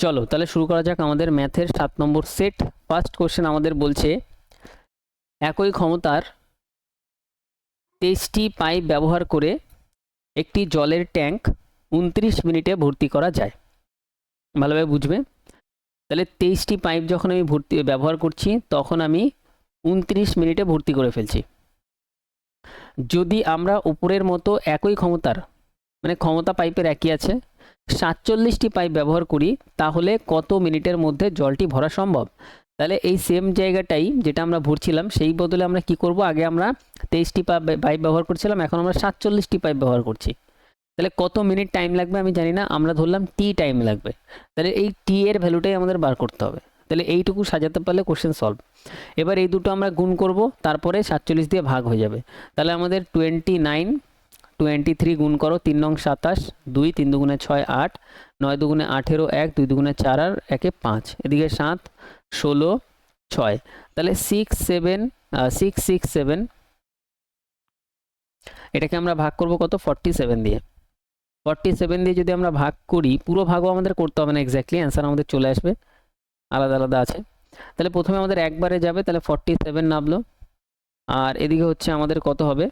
চলো তাহলে শুরু করা যাক আমাদের ম্যাথের 7 নম্বর সেট। ফার্স্ট কোশ্চেন আমাদের বলছে একই ক্ষমতার 23টি পাইপ ব্যবহার করে একটি জলের ট্যাঙ্ক 29 মিনিটে ভর্তি করা যায়। ভালোভাবে বুঝবে। তাহলে 23টি পাইপ যখন আমি ব্যবহার করছি তখন আমি 29 মিনিটে ভর্তি করে ফেলছি। যদি আমরা উপরের মতো একই ক্ষমতার মানে ক্ষমতা পাইপের একই আছে 47টি পাইপ ব্যবহার করি তাহলে কত মিনিটের মধ্যে জলটি ভরা সম্ভব। তাহলে এই সেম জায়গাটাই যেটা আমরা ভরছিলাম সেই বদলে আমরা কি করব, আগে আমরা 23টি পাইপ ব্যবহার করছিলাম, এখন আমরা 47টি পাইপ ব্যবহার করছি। তাহলে কত মিনিট টাইম লাগবে আমি জানি না, আমরা ধরলাম টি টাইম লাগবে। তাহলে এই টি এর ভ্যালুটাই আমাদের বার করতে হবে। তাহলে এইটুকু সাজাতে পারলে কোশ্চেন সলভ। এবার এই দুটো আমরা গুণ করব, তারপরে 47 দিয়ে ভাগ হয়ে যাবে। তাহলে আমাদের 23 গুণ করো 3 নং 27, 2 3 দুগুণে 6 8, 9 দুগুণে 18, 1 2 দুগুণে 4 আর 1 5, এদিকে 7 16 6। তাহলে 667 এটাকে আমরা ভাগ করব কত 47 দিয়ে। 47 দিয়ে যদি আমরা ভাগ করি, পুরো ভাগও আমাদের করতে হবে না এক্স্যাক্টলি, অ্যান্সার আমাদের চলে আসবে, আলাদা আলাদা আছে। তাহলে প্রথমে আমাদের একবারে যাবে, তাহলে 47 নামলো, আর এদিকে হচ্ছে আমাদের কত হবে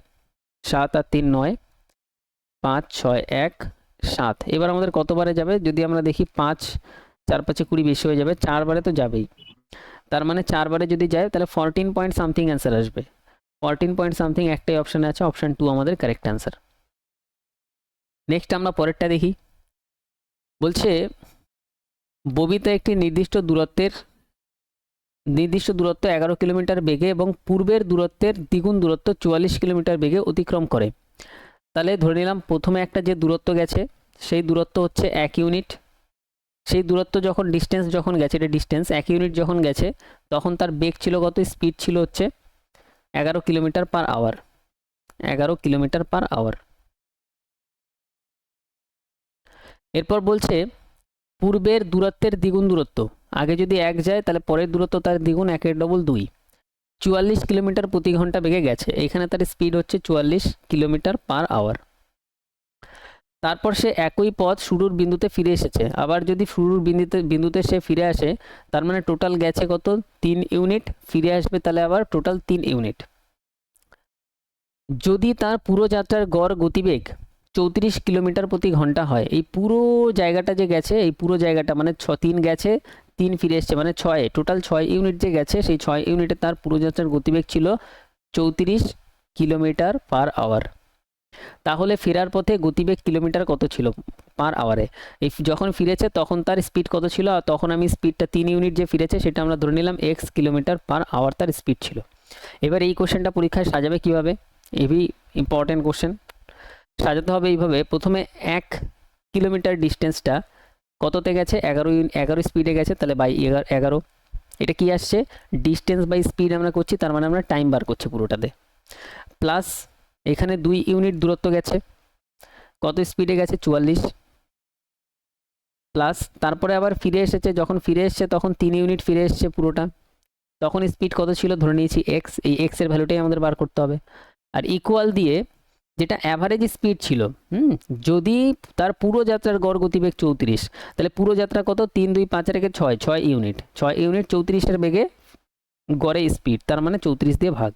7 আর 3 9, 5 6 1 7। এবার আমাদের কতবারে যাবে যদি আমরা দেখি, 5 4 5 20 বেশি হয়ে যাবে, 4 বারে তো যাবেই। তার মানে 4 বারে যদি যায় তাহলে 14 পয়েন্ট সামথিং অ্যান্সার আসবে। 14 পয়েন্ট সামথিং একটাই অপশানে আছে, অপশান 2 আমাদের কারেক্ট অ্যান্সার। নেক্সট আমরা পরেরটা দেখি। বলছে ববিতা একটি নির্দিষ্ট দূরত্ব 11 কিলোমিটার বেগে এবং পূর্বের দূরত্বের দ্বিগুণ দূরত্ব 44 কিলোমিটার বেগে অতিক্রম করে। তাহলে ধরে নিলাম প্রথমে একটা যে দূরত্ব গেছে সেই দূরত্ব হচ্ছে 1 ইউনিট। সেই দূরত্ব যখন ডিস্টেন্স যখন গেছে, এটা ডিস্টেন্স 1 ইউনিট যখন গেছে তখন তার বেগ ছিল কত, স্পিড ছিল হচ্ছে 11 kilometre per hour. 11 kilometre per hour. এরপর বলছে পূর্বের দূরত্বের দ্বিগুণ দূরত্ব, আগে যদি 1 যায় তাহলে পরের দূরত্ব তার দ্বিগুণ, 1 এর ডবল 2, 44 কিলোমিটার প্রতি ঘন্টা বেগে গেছে। এখানে তার স্পিড হচ্ছে 44 কিলোমিটার পার আওয়ার। তারপর সে একই পথ শুরুর বিন্দুতে ফিরে এসেছে। আবার যদি শুরুর বিন্দুতে সে ফিরে আসে তার মানে টোটাল গেছে কত 3 ইউনিট, ফিরে আসবে তাহলে আবার টোটাল 3 ইউনিট। যদি তার পুরো যাত্রার গড় গতিবেগ 34 কিলোমিটার প্রতি ঘন্টা হয়, এই পুরো জায়গাটা যে গেছে, এই পুরো জায়গাটা মানে 3 গেছে 3 ফিরে এসছে মানে 6, টোটাল 6 ইউনিট যে গেছে, সেই 6 ইউনিটে তার পুরো যাত্রার গতিবেগ ছিল 34 কিলোমিটার পার আওয়ার। তাহলে ফেরার পথে গতিবেগ কিলোমিটার কত ছিল পার আওয়ারে। এই যখন ফিরেছে তখন তার স্পিড কত ছিল, আর তখন আমি স্পিডটা 3 ইউনিট যে ফিরেছে সেটা আমরা ধরে নিলাম x কিলোমিটার পার আওয়ার তার স্পিড ছিল। এবার এই কোশ্চেনটা পরীক্ষায় সাজাবে কিভাবে, হেভি ইম্পর্টেন্ট কোশ্চেন। সাজাতে হবে এইভাবে, প্রথমে 1 কিলোমিটার ডিস্টেন্সটা কততে গেছে 11 স্পিডে গেছে, তাহলে বাই 11। এটা কি আসছে, ডিস্টেন্স বাই স্পিড আমরা করছি, তার মানে আমরা টাইম বার করছি পুরোটাতে। প্লাস এখানে 2 ইউনিট দূরত্ব গেছে, কত স্পিডে গেছে 44, প্লাস তারপরে আবার ফিরে এসেছে, যখন ফিরে এসছে তখন 3 ইউনিট ফিরে এসছে পুরোটা, তখন স্পিড কত ছিল ধরে নিয়েছি x, এই x এর ভ্যালুটাই আমাদের বার করতে হবে। আর ইকুয়াল দিয়ে যেটা অ্যাভারেজ স্পিড ছিল, যদি তার পুরো যাত্রার গড় গতিবেগ 34, তাহলে পুরো যাত্রা কত 3 2 5 রেখে 6 ইউনিট, 6 ইউনিট 34-এর বেগে গড়ে স্পিড, তার মানে 34 দিয়ে ভাগ।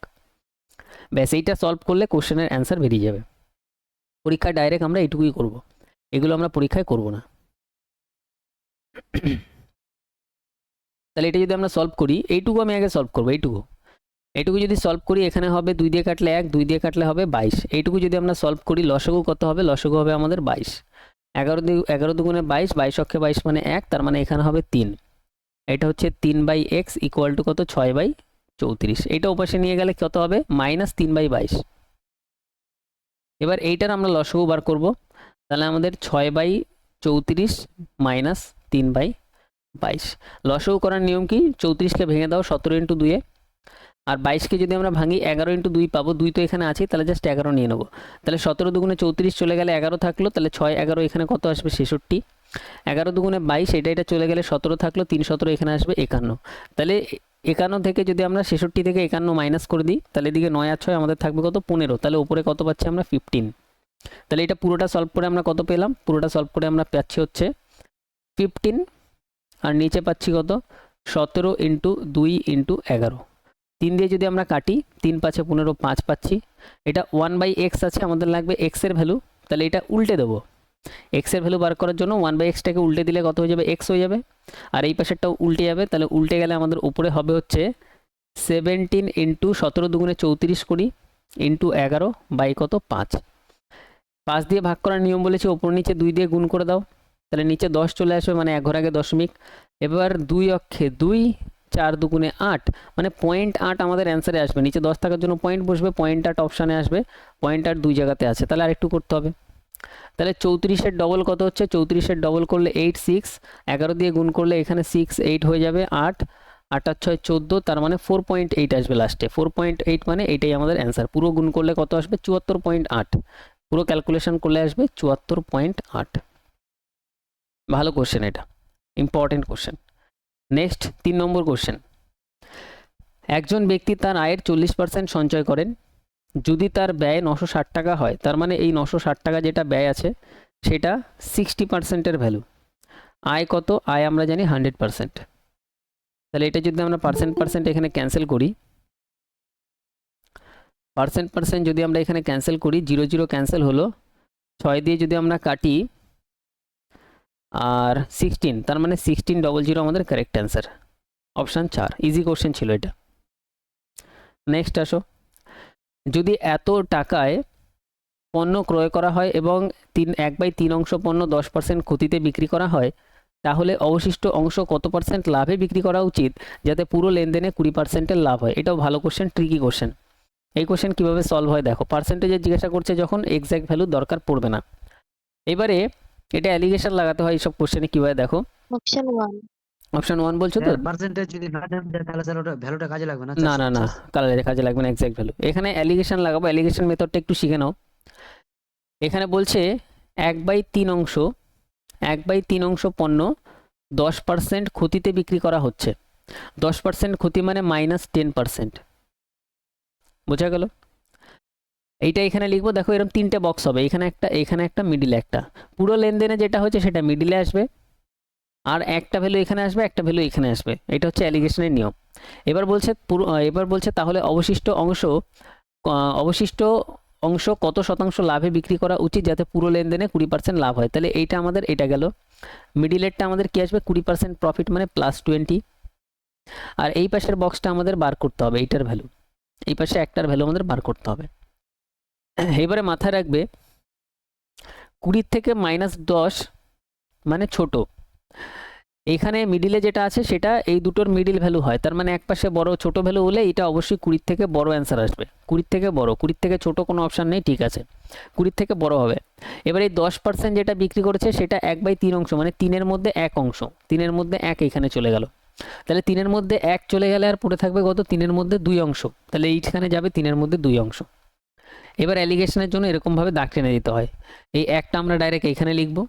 ব্যাস এইটা সলভ করলে কোশ্চেনের অ্যান্সার বেরিয়ে যাবে। পরীক্ষায় ডাইরেক্ট আমরা এইটুকুই করব, এগুলো আমরা পরীক্ষায় করব না। তাহলে এটা যদি আমরা সলভ করি, এইটুকু আমি আগে সলভ করবো, এইটুকু যদি সলভ করি এখানে হবে 2 দিয়ে কাটলে 1, 2 দিয়ে কাটলে হবে 22। এইটুকু যদি আমরা সলভ করি লসাগু কত হবে, লসাগু হবে আমাদের 22। 11 দুগুণে 22, 22 অক্ষে 22 মানে 1, তার মানে এখানে হবে 3। এটা হচ্ছে 3/x ইকুয়াল টু কত 6/34। এইটা ওপাশে নিয়ে গেলে কত হবে -3/22। এবার এইটার আমরা লসাগু বার করব, তাহলে আমাদের 6/34 মাইনাস 3/22। লসাগু করার নিয়ম কি, 34কে ভেঙে দাও 17 × 2 আর 22কে যদি আমরা ভাঙি 11 × 2 পাবো, 2 তো এখানে আছে তাহলে জাস্ট 11 নিয়ে নেবো। তাহলে 17 দুগুণে 34 চলে গেলে 11 থাকলো, তাহলে 6 11 এখানে কত আসবে 66। 11 দুগুণে 22, এটা চলে গেলে 17 থাকলো, 3 17 এখানে আসবে 51। তাহলে 51 থেকে যদি আমরা 66 থেকে 51 মাইনাস করে দিই তাহলে এদিকে 9 আর 6 আমাদের থাকবে কত 15, তাহলে উপরে কত পাচ্ছি আমরা 15। তাহলে এটা পুরোটা সলভ করে আমরা কত পেলাম, পুরোটা সলভ করে আমরা পাচ্ছি হচ্ছে 15 আর নিচে পাচ্ছি কত 17 ইন্টু 2 ইন্টু 11। 3 দিয়ে যদি আমরা কাটি 3 5 15 5 পাচ্ছি। এটা 1/x আছে, আমাদের লাগবে x এর ভ্যালু, তাহলে এটা উল্টে দেবো। x এর ভ্যালু বার করার জন্য 1/xটাকে উল্টে দিলে কত হয়ে যাবে, x হয়ে যাবে। আর এই পাশেরটাও উল্টে যাবে, তাহলে উল্টে গেলে আমাদের উপরে হবে হচ্ছে 17 ইন্টু 17 দুগুণে 34 করি ইন্টু 11 বাই কত 5। 5 দিয়ে ভাগ করার নিয়ম বলেছে, ওপর নিচে 2 দিয়ে গুণ করে দাও, তাহলে নিচে 10 চলে আসবে, মানে 1 ঘর আগে দশমিক। এবার 2 অক্ষে 2, 4 দুগুণে 8, মানে 0.8 আমাদের অ্যান্সারে আসবে। নিচে 10 থাকার জন্য পয়েন্ট বসবে, 0.8 অপশানে আসবে, 0.8 দুই জায়গাতে আছে। তাহলে আরেকটু করতে হবে। তাহলে 34-এর ডবল কত হচ্ছে, 34-এর ডবল করলে 8 6, 11 দিয়ে গুণ করলে এখানে 6 8 হয়ে যাবে, 8 8 আর 6 14, তার মানে 4.8 আসবে লাস্টে। 4.8 মানে এটাই আমাদের অ্যান্সার। পুরো গুণ করলে কত আসবে, 74.8। পুরো ক্যালকুলেশন করলে আসবে 74.8। ভালো কোশ্চেন, এটা ইম্পর্টেন্ট কোশ্চেন। নেক্সট 3 নম্বর কোশ্চেন। একজন ব্যক্তি তার আয়ের 40% সঞ্চয় করেন, যদি তার ব্যয় 960 টাকা হয়, তার মানে এই 960 টাকা যেটা ব্যয় আছে সেটা 60%-এর ভ্যালু। আয় কত, আয় আমরা জানি 100%। তাহলে এটা যদি আমরা পার্সেন্ট এখানে ক্যান্সেল করি, পার্সেন্ট যদি আমরা এখানে ক্যান্সেল করি, 0 0 ক্যান্সেল হলো, 6 দিয়ে যদি আমরা কাটি আর 16, তার মানে 1600 আমাদের correct answer, option 4। Easy question ছিল এটা। নেক্সট আসো, যদি এত টাকায় পণ্য ক্রয় করা হয় এবং 1/3 অংশ পণ্য 10% ক্ষতিতে বিক্রি করা হয়, তাহলে অবশিষ্ট অংশ কত পার্সেন্ট লাভে বিক্রি করা উচিত যাতে পুরো লেনদেনে 20%-এর লাভ হয়? এটাও ভালো কোশ্চেন, ট্রিকি কোশ্চেন। এই কোশ্চেন কীভাবে সলভ হয় দেখো, পার্সেন্টেজে জিজ্ঞাসা করছে যখন, এক্স্যাক্ট ভ্যালু দরকার পড়বে না। এবারে এটা অ্যালিগেশন লাগাতে হয় এইসব কোশ্চেনে, কীভাবে দেখো, অপশন 1। অপশান 1 বলছো তো? পার্সেন্টেজ যদি না জানা যায় তাহলে স্যার ওটা ভ্যালুটা কাজে লাগবে না, না না না, 450। কাজে লাগবে না এক্স্যাক্ট ভ্যালু। এখানে অ্যালিগেশন লাগাবো, অ্যালিগেশন মেথডটা একটু শিখে নাও। এখানে বলছে 1/3 অংশ, 1/3 অংশ পণ্য 10% ক্ষতিতে বিক্রি করা হচ্ছে। 10% ক্ষতি মানে -10%, বোঝা গেল? এইটা এখানে লিখবো, দেখো এরকম 3টে বক্স হবে, এখানে একটা, এখানে একটা, মিডিলে একটা। পুরো লেনদেনে যেটা হচ্ছে সেটা মিডিলে আসবে, আর একটা ভ্যালু এখানে আসবে, একটা ভ্যালু এখানে আসবে। এটা হচ্ছে অ্যালিগেশনের নিয়ম। এবার বলছে তাহলে অবশিষ্ট অংশ কত শতাংশ লাভে বিক্রি করা উচিত যাতে পুরো লেনদেনে 20% লাভ হয়। তাহলে এইটা আমাদের, এটা গেল। মিডিলেরটা আমাদের কি আসবে, 20% প্রফিট মানে +20। আর এই পাশের বক্সটা আমাদের বার করতে হবে এইটার ভ্যালু, এই পাশে একটার ভ্যালু আমাদের বার করতে হবে। এবারে মাথায় রাখবে 20 থেকে -10 মানে ছোট। এখানে মিডিলে যেটা আছে সেটা এই দুটোর মিডিল ভ্যালু হয়, তার মানে এক পাশে বড় ছোট ভ্যালু হলে এটা অবশ্যই 20 থেকে বড় অ্যান্সার আসবে। 20 থেকে বড়, 20 থেকে ছোট কোনো অপশান নেই, ঠিক আছে, 20 থেকে বড় হবে। এবার এই 10% যেটা বিক্রি করেছে সেটা 1/3 অংশ, মানে 3-এর মধ্যে 1 অংশ, 3-এর মধ্যে 1 এখানে চলে গেল। তাহলে 3-এর মধ্যে 1 চলে গেলে আর পড়ে থাকবে কত, 3-এর মধ্যে 2 অংশ, তাহলে এইখানে যাবে 3-এর মধ্যে 2 অংশ। এবার অ্যালিগেশনের জন্য এরকমভাবে দাগ টেনে দিতে হয়, এই একটা আমরা ডাইরেক্ট এইখানে লিখবো,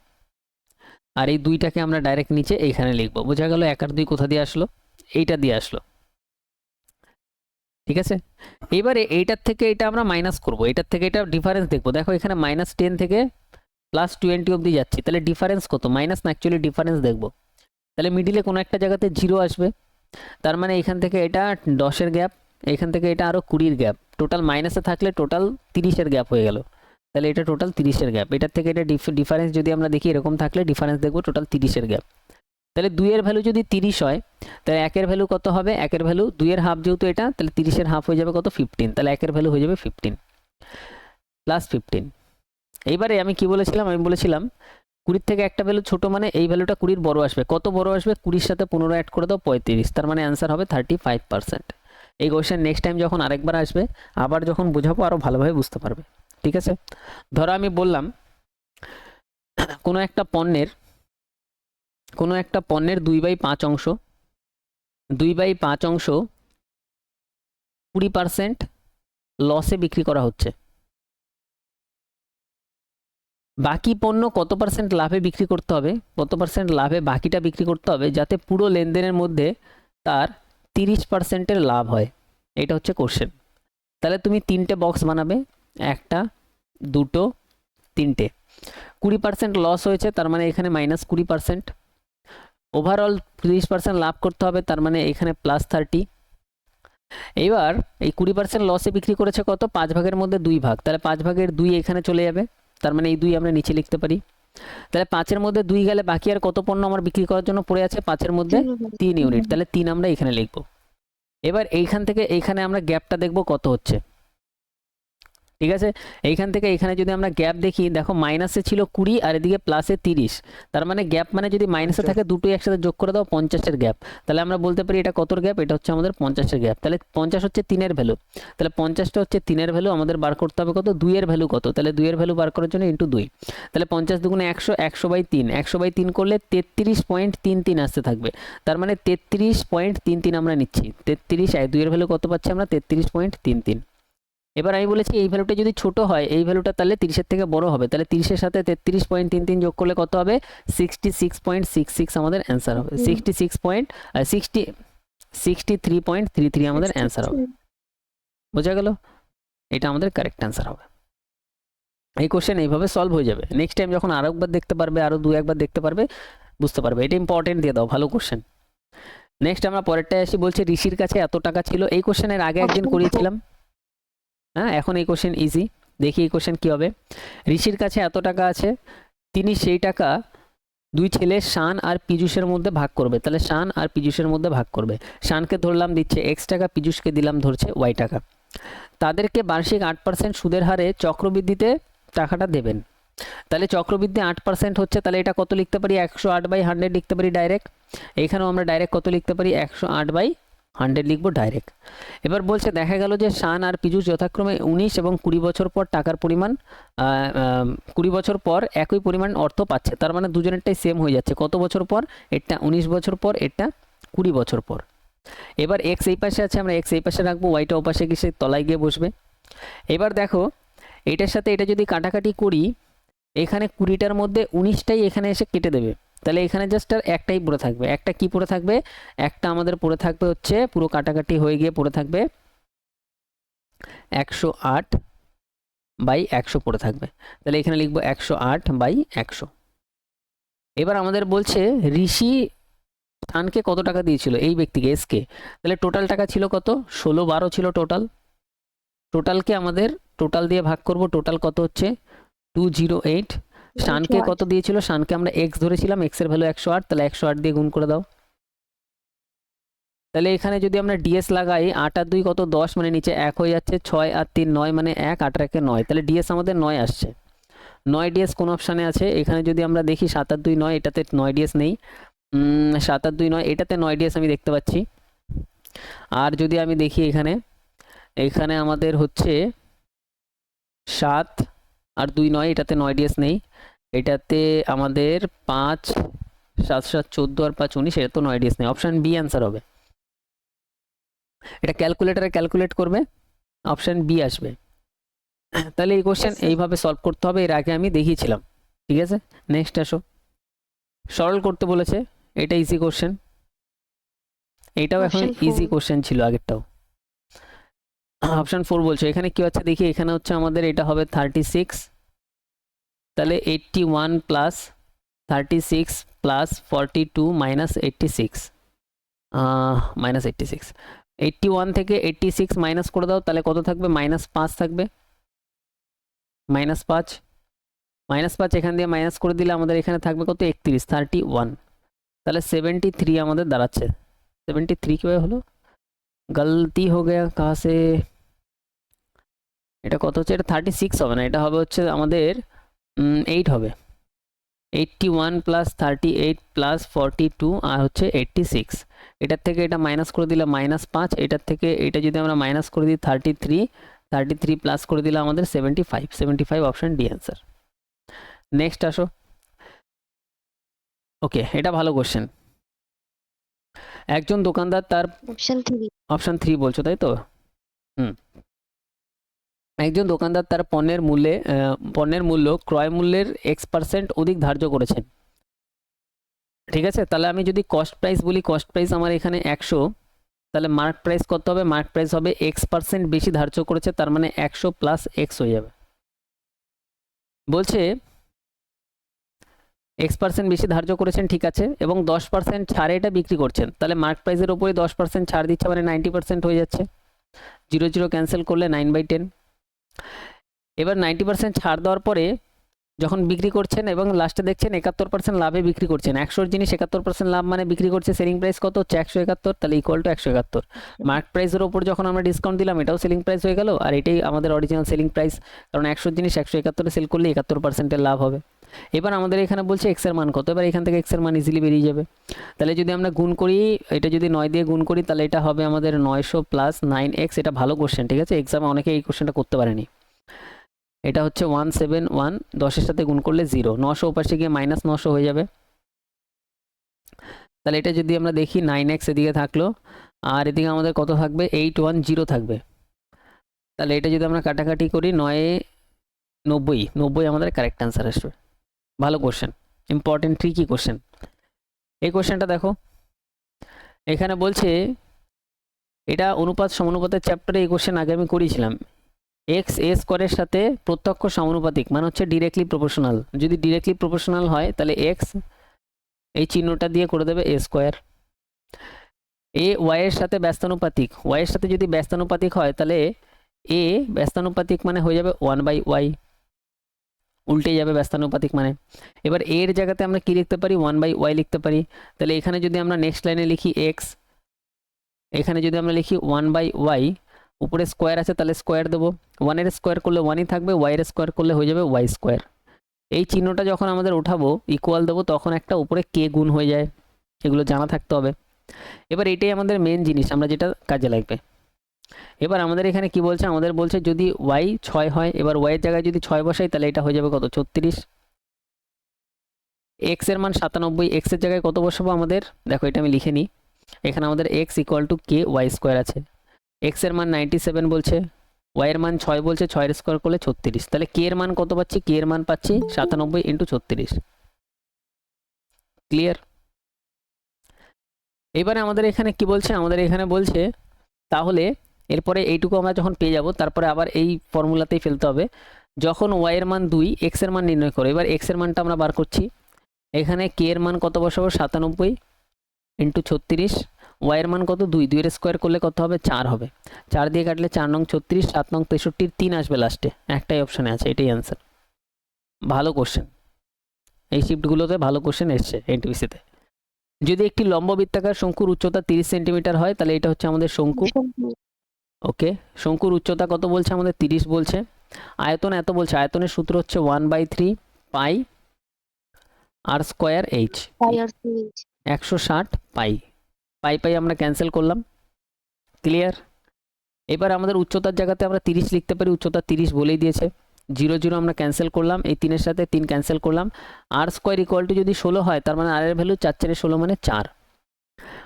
আর এই 2টাকে আমরা ডাইরেক্ট নিচে এইখানে লিখবো। বোঝা গেল 1 আর 2 কোথা দিয়ে আসলো, এইটা দিয়ে আসলো, ঠিক আছে। এবারে এইটার থেকে এটা আমরা মাইনাস করব, এটার থেকে এটা ডিফারেন্স দেখবো। দেখো এখানে -10 থেকে +20 অবধি যাচ্ছি, তাহলে ডিফারেন্স কত, মাইনাস না অ্যাকচুয়ালি ডিফারেন্স দেখবো। তাহলে মিডিলে কোনো একটা জায়গাতে 0 আসবে, তার মানে এখান থেকে এটা 10-এর গ্যাপ, এখান থেকে এটা আরও 20-এর গ্যাপ, টোটাল মাইনাসে থাকলে টোটাল 30-এর গ্যাপ হয়ে গেল। তাহলে এটা টোটাল 30-এর গ্যাপ। এটার থেকে এটা ডিফারেন্স যদি আমরা দেখি, এরকম থাকলে ডিফারেন্স দেখবো টোটাল 30-এর গ্যাপ। তাহলে 2-এর ভ্যালু যদি 30 হয়, তাহলে 1-এর ভ্যালু কত হবে, 1-এর ভ্যালু 2-এর হাফ যেহেতু এটা, তাহলে 30-এর হাফ হয়ে যাবে কত, 15। তাহলে 1-এর ভ্যালু হয়ে যাবে 15 +15। এইবারে আমি কি বলেছিলাম, আমি বলেছিলাম 20 থেকে একটা ভ্যালু ছোট মানে এই ভ্যালুটা 20-এর বড় আসবে। কত বড় আসবে, 20-এর সাথে 15 অ্যাড করে দাও, 35, তার মানে অ্যান্সার হবে 35%। এই কোশ্চেন নেক্সট টাইম যখন আরেকবার আসবে, আবার যখন বোঝাবো আরও ভালোভাবে বুঝতে পারবে, ঠিক আছে। ধরো আমি বললাম কোনো একটা পণ্যের 2/5 অংশ, 2/5 অংশ 20% লসে বিক্রি করা হচ্ছে। বাকি পণ্য কত পার্সেন্ট লাভে বিক্রি করতে হবে, কত পার্সেন্ট লাভে বাকিটা বিক্রি করতে হবে যাতে পুরো লেনদেনের মধ্যে তার 30%-এর লাভ হয়? এটা হচ্ছে কোশ্চেন। তাহলে তুমি 3টে বক্স বানাবে, 1টা 2টো 3টে। 20% লস হয়েছে, তার মানে এখানে -20%। ওভারঅল 30% লাভ করতে হবে, তার মানে এখানে +30। এবার এই 20% লসে বিক্রি করেছে কত, 5 ভাগের মধ্যে 2 ভাগ, তাহলে 5 ভাগের 2 এখানে চলে যাবে, তার মানে এই 2 আমরা নিচে লিখতে পারি। তাহলে 5-এর মধ্যে 2 গেলে বাকি আর কত পণ্য আমার বিক্রি করার জন্য পড়ে আছে, 5-এর মধ্যে 3 ইউনিট, তাহলে 3 আমরা এখানে লিখবো। এবার এইখান থেকে এইখানে আমরা গ্যাপটা দেখব কত হচ্ছে, ঠিক আছে। এইখান থেকে এখানে যদি আমরা গ্যাপ দেখি, দেখো মাইনাসে ছিল 20 আর এদিকে প্লাসে 30, তার মানে গ্যাপ মানে যদি মাইনাসে থাকে দুটোই একসাথে যোগ করে দাও 50-এর গ্যাপ, তাহলে আমরা বলতে পারি এটা কতর গ্যাপ, এটা হচ্ছে আমাদের 50-এর গ্যাপ। তাহলে 50 হচ্ছে 3-এর ভ্যালু, তাহলে 50টা হচ্ছে 3-এর ভ্যালু, আমাদের বার করতে হবে কত, 2-এর ভ্যালু কত, তাহলে 2-এর ভ্যালু বার করার জন্য ইন্টু 2, তাহলে 50 দুগুণে 100, 100/3, 100/3 করলে 33.33 আসতে থাকবে, তার মানে 33.33 আমরা নিচ্ছি। 33 আর 2-এর ভ্যালু কত পাচ্ছি আমরা, 33.33। এবার আমি বলেছি এই ভ্যালুটা যদি ছোট হয়, এই ভ্যালুটা তাহলে 30-এর থেকে বড় হবে, তাহলে 30-এর সাথে 33.33 যোগ করলে কত হবে, 66.66 আমাদের অ্যান্সার হবে, 63.33 আমাদের অ্যান্সার হবে। বোঝা গেল, এটা আমাদের কারেক্ট অ্যান্সার হবে। এই কোশ্চেন এইভাবে সলভ হয়ে যাবে, নেক্সট টাইম যখন আরো একবার দেখতে পারবে, আরো 2-1বার দেখতে পারবে, বুঝতে পারবে। এটা ইম্পর্টেন্ট দিয়ে দাও, ভালো কোশ্চেন। নেক্সট আমরা পরেরটায় আসি, বলছে ঋষির কাছে এত টাকা ছিল, এই কোশ্চেনের আগে একদিন করিয়েছিলাম, হ্যাঁ। এখন এই কোশ্চেন ইজি, দেখি এই কোশ্চেন কি হবে। ঋষির কাছে এত টাকা আছে, তিনি সেই টাকা 2 ছেলে শান আর পীযূষের মধ্যে ভাগ করবে, তাহলে শান আর পীযূষের মধ্যে ভাগ করবে। শানকে ধরলাম দিচ্ছে x টাকা, পীযূষকে দিলাম ধরছে y টাকা। তাদেরকে বার্ষিক 8% সুদের হারে চক্রবৃদ্ধিতে টাকাটা দেবেন, তাহলে চক্রবৃদ্ধি 8% হচ্ছে, তাহলে এটা কত লিখতে পারি, 108/100 লিখতে পারি ডাইরেক্ট। এইখানেও আমরা ডাইরেক্ট কত লিখতে পারি, 108/100 লিখবো ডাইরেক্ট। এবার বলছে দেখা গেল যে শান আর পীযূষ যথাক্রমে 19 এবং 20 বছর পর টাকার পরিমাণ 20 বছর পর একই পরিমাণ অর্থ পাচ্ছে, তার মানে দুজনেরটাই সেম হয়ে যাচ্ছে। কত বছর পর, এটা 19 বছর পর, এটা 20 বছর পর। এবার এক্স এই পাশে আছে, আমরা এক্স এই পাশে রাখবো, ওয়াইটা ও পাশে গিয়ে তলায় গিয়ে বসবে। এবার দেখো এটার সাথে এটা যদি কাটাকাটি করি, এখানে 20টার মধ্যে 19টাই এখানে এসে কেটে দেবে, তাহলে এখানে জাস্ট আর একটাই পড়ে থাকবে। একটা কি পড়ে থাকবে, একটা আমাদের পড়ে থাকবে হচ্ছে, পুরো কাটাকাটি হয়ে গিয়ে পড়ে থাকবে 108/100 পড়ে থাকবে, তাহলে এখানে লিখবো 108/100। এবার আমাদের বলছে ঋষি শানকে কত টাকা দিয়েছিল, এই ব্যক্তিকে এসকে, তাহলে টোটাল টাকা ছিল কত, 16-12 ছিল টোটাল। টোটালকে আমাদের টোটাল দিয়ে ভাগ করব, টোটাল কত হচ্ছে 208। শানকে কত দিয়েছিল, শানকে আমরা এক্স ধরেছিলাম, এক্স এর ভ্যালু 108, তাহলে 108 দিয়ে গুণ করে দাও। তাহলে এখানে যদি আমরা ডিএস লাগাই, 8 আর 2 কত, 10, মানে নিচে 1 হয়ে যাচ্ছে, 6 আর 3 9, মানে 1, 8 আর 1 9, তাহলে ডিএস আমাদের 9 আসছে। 9 ডিএস কোন অপশানে আছে, এখানে যদি আমরা দেখি 7 আর 2 9, এটাতে 9 ডিএস নেই, 7 আর 2 9, এটাতে 9 ডিএস আমি দেখতে পাচ্ছি। আর যদি আমি দেখি এখানে, এখানে আমাদের হচ্ছে 7 আর 2 9, এটাতে 9 ডিএস নেই, এটাতে আমাদের 5 7 7 14 আর 5 19, এটা তো 9 ডিএস নেই, অপশান বি অ্যান্সার হবে। এটা ক্যালকুলেটরে ক্যালকুলেট করবে, অপশান বি আসবে। তাহলে এই কোশ্চেন এইভাবে সলভ করতে হবে, এর আগে আমি দেখিয়েছিলাম, ঠিক আছে। নেক্সট আসো, সরল করতে বলেছে, এটা ইজি কোশ্চেন, এটাও এখন ইজি কোশ্চেন ছিল আগেরটাও। অপশান 4 বলছে, এখানে কি হচ্ছে দেখি, এখানে হচ্ছে আমাদের এটা হবে 36, তাহলে 81 প্লাস 36 প্লাস 42 মাইনাস 86, মাইনাস 86, 81 থেকে 86 মাইনাস করে দাও, তাহলে কত থাকবে, -5 থাকবে, -5, -5 এখান দিয়ে মাইনাস করে দিলে আমাদের এখানে থাকবে কত, 31, 31, তাহলে 73 আমাদের দাঁড়াচ্ছে। 73 কিভাবে হলো, গলতি হো গয়া কাহা সে, এটা কত হচ্ছে, এটা 36 হবে না, এটা হবে হচ্ছে আমাদের 8 হবে, 81 প্লাস 38 প্লাস 42 আর হচ্ছে 86, এটার থেকে এটা মাইনাস করে দিলে -5, এটার থেকে এটা যদি আমরা মাইনাস করে দিই 33 প্লাস করে দিলে আমাদের 75, অপশন ডি অ্যান্সার। নেক্সট আসো, ওকে, এটা ভালো কোশ্চেন। একজন দোকানদার তার অপশন 3 বলছো তাই তো, একজন দোকানদার তার পণ্যের মূল্য ক্রয় মূল্যের x% অধিক ধার্য করেছেন, ঠিক আছে। তাহলে আমি যদি কস্ট প্রাইস বলি, কস্ট প্রাইস আমার এখানে 100, তাহলে মার্ক প্রাইস কত হবে, মার্ক প্রাইস হবে x% বেশি ধার্য করেছে, তার মানে 100 প্লাস x হয়ে যাবে। বলছে X% বেশি ধার্য করেছেন, ঠিক আছে, এবং 10% ছাড়ে এটা বিক্রি করছেন, তাহলে মার্ক প্রাইসের ওপরে 10% ছাড় দিচ্ছে, মানে 90% হয়ে যাচ্ছে। 0 ক্যান্সেল করলে 9/10। এবার 90% ছাড় দেওয়ার পরে যখন বিক্রি করছেন এবং লাস্টে দেখছেন 71% লাভে বিক্রি করছেন, 100 জিনিস 71% লাভ মানে বিক্রি করছে, সেলিং প্রাইস কত হচ্ছে 171, তাহলে ইকুয়াল টু 171। মার্ক প্রাইসের ওপর যখন আমরা ডিসকাউন্ট দিলাম এটাও সেলিং প্রাইস হয়ে গেল, আর এটাই আমাদের অরিজিনাল সেলিং প্রাইস, কারণ 100 জিনিস 171 সেল করলে 71% লাভ হবে। এবার আমাদের এখানে বলছে এক্স এর মান কত, এবার এখান থেকে এক্স এর মান ইজিলি বেরিয়ে যাবে। তাহলে যদি আমরা গুণ করি, এটা যদি 9 দিয়ে গুণ করি তাহলে এটা হবে আমাদের 900 প্লাস 9x। এটা ভালো কোশ্চেন, ঠিক আছে, এক্সামে অনেকে এই কোশ্চেনটা করতে পারেনি। এটা হচ্ছে 171, 10-এর সাথে গুণ করলে 0, 900 ওপাশে গিয়ে মাইনাস 900 হয়ে যাবে। তাহলে এটা যদি আমরা দেখি 9x এদিকে থাকলো, আর এদিকে আমাদের কত থাকবে 810 থাকবে। তাহলে এটা যদি আমরা কাটাকাটি করি 990 আমাদের কারেক্ট অ্যান্সার আসবে। ভালো কোশ্চেন, ইম্পর্টেন্ট ট্রিকি কোশ্চেন। এই কোশ্চেনটা দেখো, এখানে বলছে এটা অনুপাত সমানুপাতের চ্যাপ্টারে এই কোশ্চেন আগে আমি করেছিলাম। এক্স এ স্কোয়ারের সাথে প্রত্যক্ষ সমানুপাতিক মানে হচ্ছে ডিরেক্টলি প্রপোর্শনাল। যদি ডিরেক্টলি প্রপোর্শনাল হয় তাহলে এক্স এই চিহ্নটা দিয়ে করে দেবে এ স্কোয়ার। এ ওয়াইয়ের সাথে ব্যস্তানুপাতিক, ওয়াইয়ের সাথে যদি ব্যস্তানুপাতিক হয় তাহলে এ ব্যস্তানুপাতিক মানে হয়ে যাবে 1/y, উল্টে যাবে ব্যস্তানুপাতিক মানে। এবার এর জায়গাতে আমরা কি লিখতে পারি 1/y লিখতে পারি। তাহলে এখানে যদি আমরা নেক্সট লাইনে লিখি এক্স, এখানে যদি আমরা লিখি 1/y, উপরে স্কোয়ার আছে তাহলে স্কোয়ার দেবো, 1-এর স্কোয়ার করলে 1ই থাকবে, ওয়াইয়ের স্কোয়ার করলে হয়ে যাবে ওয়াই স্কোয়ার। এই চিহ্নটা যখন আমাদের উঠাবো ইকুয়াল দেবো তখন একটা উপরে কে গুণ হয়ে যায়, এগুলো জানা থাকতে হবে। এবার এটাই আমাদের মেন জিনিস, আমরা যেটা কাজে লাগবে। এবার আমাদের এখানে কি বলছে, আমাদের বলছে যদি ওয়াই 6 হয়, এবার ওয়াইয়ের জায়গায় যদি 6 বসাই তাহলে এটা হয়ে যাবে কত 36। এক্স এর মান 97, এক্স এর জায়গায় কত বসাবো আমাদের, দেখো এটা আমি লিখে নিই। এখানে আমাদের x equal to k y square আছে, এক্স এর মান 97 বলছে, ওয়াই এর মান 6 বলছে, 6-এর স্কোয়ার করলে 36। তাহলে কে এর মান কত পাচ্ছি, কে এর মান পাচ্ছি 97 × 36। ক্লিয়ার? এবারে আমাদের এখানে কি বলছে, আমাদের এখানে বলছে তাহলে এরপরে এইটুকু আমরা যখন পেয়ে যাব তারপরে আবার এই ফর্মুলাতেই ফেলতে হবে। যখন ওয়াই এর মান 2, এক্স এর মান নির্ণয় করো। এবার এক্স এর মানটা আমরা বার করছি, এখানে কে এর মান কত বসাবো 97 × 36, ওয়াই এর মান কত 2, 2-এর স্কোয়ার করলে কত হবে 4 হবে, 4 দিয়ে কাটলে 4 নং 36, 7 নং 63, 3 আসবে লাস্টে, একটাই অপশানে আছে, এটাই অ্যান্সার। ভালো কোশ্চেন, এই শিফটগুলোতে ভালো কোশ্চেন এসছে এনটিপিসিতে। যদি একটি লম্ব বৃত্তাকার শঙ্কুর উচ্চতা 30 সেন্টিমিটার হয় তাহলে এটা হচ্ছে আমাদের শঙ্কু। ওকে, শঙ্কুর উচ্চতা কত বলছে আমাদের 30 বলছে, আয়তন এত বলছে, আয়তনের সূত্র হচ্ছে 1/3 পাই আর স্কোয়ার এইচ, 160 পাই। পাই পাই আমরা ক্যান্সেল করলাম। ক্লিয়ার? এবার আমাদের উচ্চতার জায়গাতে আমরা 30 লিখতে পারি, উচ্চতা 30 বলেই দিয়েছে। 0 আমরা ক্যান্সেল করলাম, এই 3-এর সাথে 3 ক্যান্সেল করলাম। আর স্কোয়ার ইকুয়াল টু যদি 16 হয় তার মানে আর এর ভ্যালু 4×4=16 মানে 4।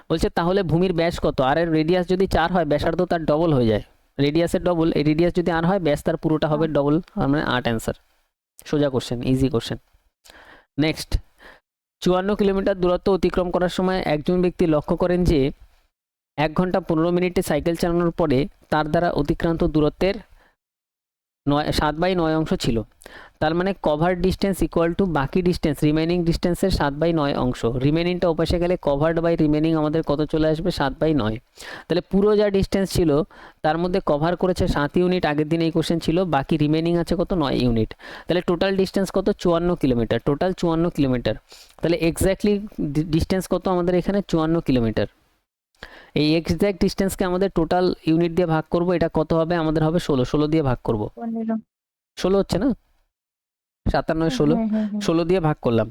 বলছে তাহলে ভূমির ব্যাস কত, আর এর রেডিয়াস যদি 4 হয় ব্যাসার্ধ তার ডবল হয়ে যায়, রেডিয়াসের ডবল, এই রেডিয়াস যদি আর হয় ব্যাস তার পুরোটা হবে ডবল, মানে 8 অ্যান্সার। সোজা question, easy question. Next, 54 kilometre দূরত্ব অতিক্রম করার সময় একজন ব্যক্তি লক্ষ্য করেন যে 1 ঘন্টা 15 মিনিটে সাইকেল চালানোর পরে তার দ্বারা অতিক্রান্ত দূরত্বের 7/9 অংশ ছিল। তার মানে কভার ডিস্টেন্স ইকুয়াল টু বাকি ডিস্টেন্স, রিমেনিং ডিস্টেন্সের 7/9 অংশ। রিমেনিংটা ওপাশে গেলে কভার্ড বাই রিমেনিং আমাদের কত চলে আসবে 7/9। তাহলে পুরো যা ডিস্টেন্স ছিল তার মধ্যে কভার করেছে 7 ইউনিট, আগের দিন এই কোশ্চেন ছিল, বাকি রিমেনিং আছে কত 9 ইউনিট। তাহলে টোটাল ডিস্টেন্স কত 54 কিলোমিটার, টোটাল 54 কিলোমিটার। তাহলে এক্স্যাক্টলি ডিস্টেন্স কত আমাদের এখানে 54 কিলোমিটার। এই এক্স্যাক্ট ডিস্টেন্সকে আমাদের টোটাল ইউনিট দিয়ে ভাগ করব, এটা কত হবে আমাদের হবে 16 দিয়ে ভাগ করব, 16 হচ্ছে না, 57 16 দিয়ে ভাগ করলাম।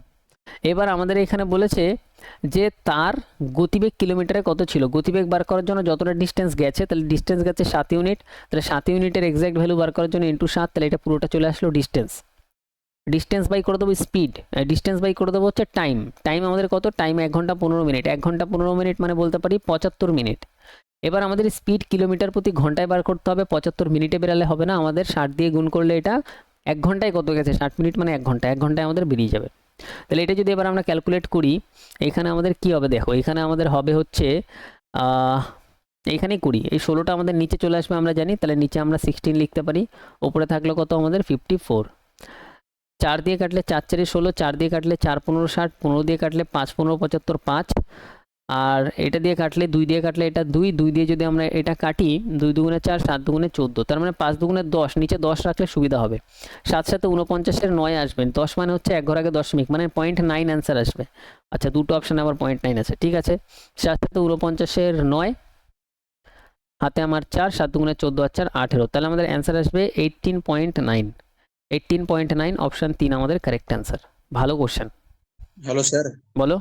এবার আমাদের এখানে বলেছে যে তার গতিবেগ কিলোমিটারে কত ছিল, গতিবেগ বার করার জন্য যতটা ডিস্টেন্স গেছে, তাহলে ডিস্টেন্স গেছে 7 ইউনিট, তাহলে 7 ইউনিটের এক্স্যাক্ট ভ্যালু বার করার জন্য ইন্টু 7, তাহলে এটা পুরোটা চলে আসলো ডিস্টেন্স। ডিস্টেন্স বাই করে দেবো স্পিড, ডিস্টেন্স বাই করে দেবো হচ্ছে টাইম। টাইম আমাদের কত, টাইম 1 ঘন্টা 15 মিনিট, 1 ঘন্টা 15 মিনিট মানে বলতে পারি 75 মিনিট। এবার আমাদের স্পিড কিলোমিটার প্রতি ঘন্টায় বার করতে হবে, 75 মিনিটে বেরালে হবে না, আমাদের 60 দিয়ে গুণ করলে এটা 1 ঘন্টায় কত গেছে, 60 মিনিট মানে 1 ঘন্টা, 1 ঘন্টায় আমাদের বেরিয়ে যাবে। তাহলে এটা যদি এবার আমরা ক্যালকুলেট করি, এখানে আমাদের কি হবে দেখো, এখানে আমাদের হবে হচ্ছে এইখানেই করি, এই 16টা আমাদের নিচে চলে আসবে আমরা জানি, তাহলে নিচে আমরা 16 লিখতে পারি, ওপরে থাকলো কত আমাদের 54। 4 দিয়ে কাটলে 4 4 16, 4 দিয়ে কাটলে 4 15 60, 15 দিয়ে কাটলে 5 15 75, 5। আর এটা দিয়ে কাটলে 2 দিয়ে কাটলে এটা 2, 2 দিয়ে যদি আমরা এটা কাটি 2 দুগুণে 4, 7 দুগুণে 14, তার মানে 5 দুগুণে 10, নিচে 10 রাখলে সুবিধা হবে। 7 সাথে 49-এর 9 আসবে, 10 মানে হচ্ছে এক ঘর আগে দশমিক, মানে 0.9 অ্যান্সার আসবে। আচ্ছা, দুটো অপশানে আবার 0.9 আছে, ঠিক আছে। 7 সাথে 49-এর 9, হাতে আমার 4, 7 দুগুণে 14 আর 4 18, তাহলে আমাদের অ্যান্সার আসবে 18.9। 18.9 অপশান 3 আমাদের কারেক্ট অ্যান্সার। ভালো কোশ্চেন। Hello sir. বলো।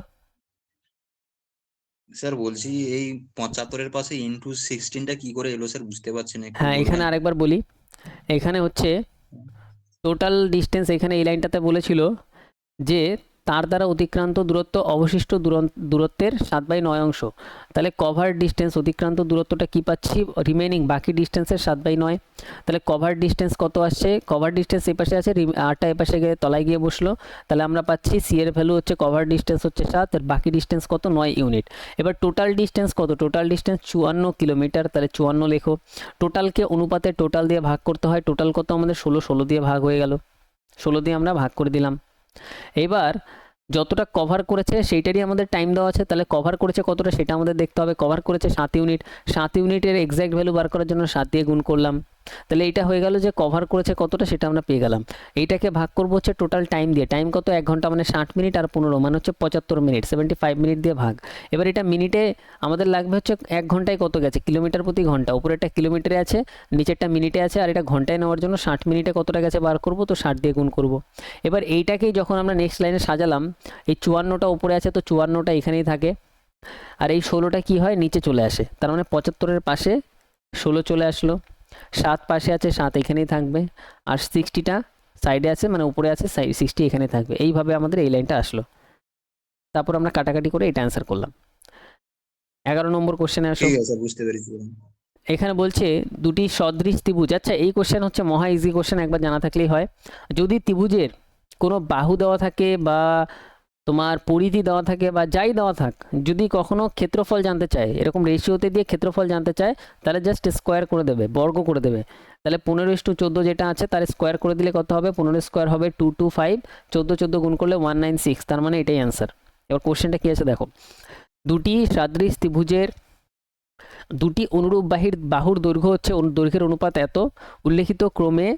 স্যার বলছি এই 75-এর পাশে ইনটু 16টা কি করে এলো স্যার, বুঝতে পারছি না, একটু হ্যাঁ, এখানে বলবেন? আরেকবার বলি। এখানে হচ্ছে টোটাল ডিস্টেন্স, এখানে এই লাইনটাতে বলেছিল যে তার দ্বারা অতিক্রান্ত দূরত্ব অবশিষ্ট দূরত্বের 7/9 অংশ। তাহলে কভার ডিস্টেন্স, অতিক্রান্ত দূরত্বটা কি পাচ্ছি, রিমেনিং বাকি ডিস্টেন্সের 7/9। তাহলে কভার ডিস্টেন্স কত আসছে, কভার ডিস্টেন্স এই পাশে আছে, আরটা এ পাশে গিয়ে তলায় গিয়ে বসলো, তাহলে আমরা পাচ্ছি সি এর ভ্যালু হচ্ছে, কভার ডিস্টেন্স হচ্ছে 7, আর বাকি ডিস্টেন্স কত, 9 ইউনিট। এবার টোটাল ডিস্টেন্স কত, টোটাল ডিস্টেন্স 54 কিলোমিটার, তাহলে 54 লেখো। টোটালকে অনুপাতে টোটাল দিয়ে ভাগ করতে হয়, টোটাল কত আমাদের 16, 16 দিয়ে ভাগ হয়ে গেল, 16 দিয়ে আমরা ভাগ করে দিলাম। এবার যতটা কভার করেছে সেইটারই আমাদের টাইম দেওয়া আছে, তাহলে কভার করেছে কতটা সেটা আমাদের দেখতে হবে। কভার করেছে 7 ইউনিট, 7 ইউনিটের এক্স্যাক্ট ভ্যালু বার করার জন্য 7 দিয়ে গুণ করলাম, তাহলে এইটা হয়ে গেল যে কভার করেছে কতটা সেটা আমরা পেয়ে গেলাম। এইটাকে ভাগ করবো হচ্ছে টোটাল টাইম দিয়ে, টাইম কত 1 ঘন্টা মানে 60 মিনিট, আর 15 মানে হচ্ছে 75 মিনিট, 75 মিনিট দিয়ে ভাগ। এবার এটা মিনিটে আমাদের লাগবে হচ্ছে 1 ঘন্টায় কত গেছে, কিলোমিটার প্রতি ঘন্টা, উপরেরটা কিলোমিটারে আছে, নিচেরটা মিনিটে আছে, আর এটা ঘন্টায় নেওয়ার জন্য 60 মিনিটে কতটা গেছে বার করব, তো 60 দিয়ে গুণ করব। এবার এইটাকেই যখন আমরা নেক্সট লাইনে সাজালাম, এই 54টা উপরে আছে তো 54টা এখানেই থাকে, আর এই 16টা কি হয় নিচে চলে আসে, তার মানে 75-এর পাশে 16 চলে আসলো, 7 পাশে আছে 7 এখানেই থাকবে, আর 60টা সাইডে আছে মানে উপরে আছে, 60 এখানে থাকবে। এইভাবে আমাদের এই লাইনটা আসলো, তারপর আমরা কাটাকাটি করে এটা অ্যান্সার করলাম। 11 নম্বর কোশ্চেনে আসো। ঠিক আছে স্যার, বুঝতে পেরেছি। এখানে বলছে দুটি সদৃশ ত্রিভুজ, আচ্ছা এই কোশ্চেন হচ্ছে মহা ইজি কোশ্চেন, একবার জানা থাকলেই হয়। যদি ত্রিভুজের কোনো বাহু দেওয়া থাকে বা তোমার পরিধি দেওয়া থাকে বা যাই দেওয়া থাক, যদি কখনো ক্ষেত্রফল জানতে চায়, এরকম রেশিওতে দিয়ে ক্ষেত্রফল জানতে চায়, তাহলে জাস্ট স্কোয়ার করে দেবে, বর্গ করে দেবে। তাহলে 15:14 যেটা আছে তার স্কোয়ার করে দিলে কত হবে, 15 স্কোয়ার হবে 225, 14 14 গুণ করলে 196, তার মানে এটাই অ্যান্সার। এবার কোশ্চেনটা কি আছে দেখো, দুটি সদৃশ ত্রিভুজের দুটি অনুরূপ বাহুর দৈর্ঘ্য হচ্ছে দৈর্ঘ্যের অনুপাত এত, উল্লেখিত ক্রমে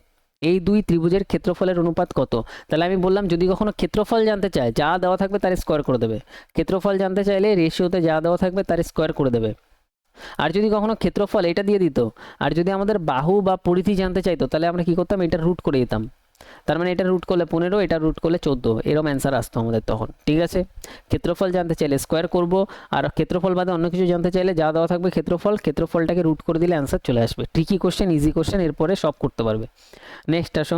এই দুই ত্রিভুজের ক্ষেত্রফলের অনুপাত কত। তাহলে আমি বললাম যদি কখনো ক্ষেত্রফল জানতে চায়, যা দেওয়া থাকবে তার স্কোয়ার করে দেবে। ক্ষেত্রফল জানতে চাইলে রেশিওতে যা দেওয়া থাকবে তার স্কোয়ার করে দেবে। আর যদি কখনো ক্ষেত্রফল এটা দিয়ে দিত, আর যদি আমাদের বাহু বা পরিধি জানতে চাইতো, তাহলে আমরা কি করতাম, এটা রুট করে দিতাম। তার মানে এটা রুট করলে 15, এটা রুট করলে 14, এরকম অ্যান্সার আসতো আমাদের তখন, ঠিক আছে। ক্ষেত্রফল জানতে চাইলে স্কোয়ার করব, আর ক্ষেত্রফল বাদে অন্য কিছু জানতে চাইলে যা দেওয়া থাকবে ক্ষেত্রফলটাকে রুট করে দিলে অ্যান্সার চলে আসবে। ট্রিকি কোশ্চেন, ইজি কোশ্চেন, এরপরে সব করতে পারবে। নেক্সট আসো,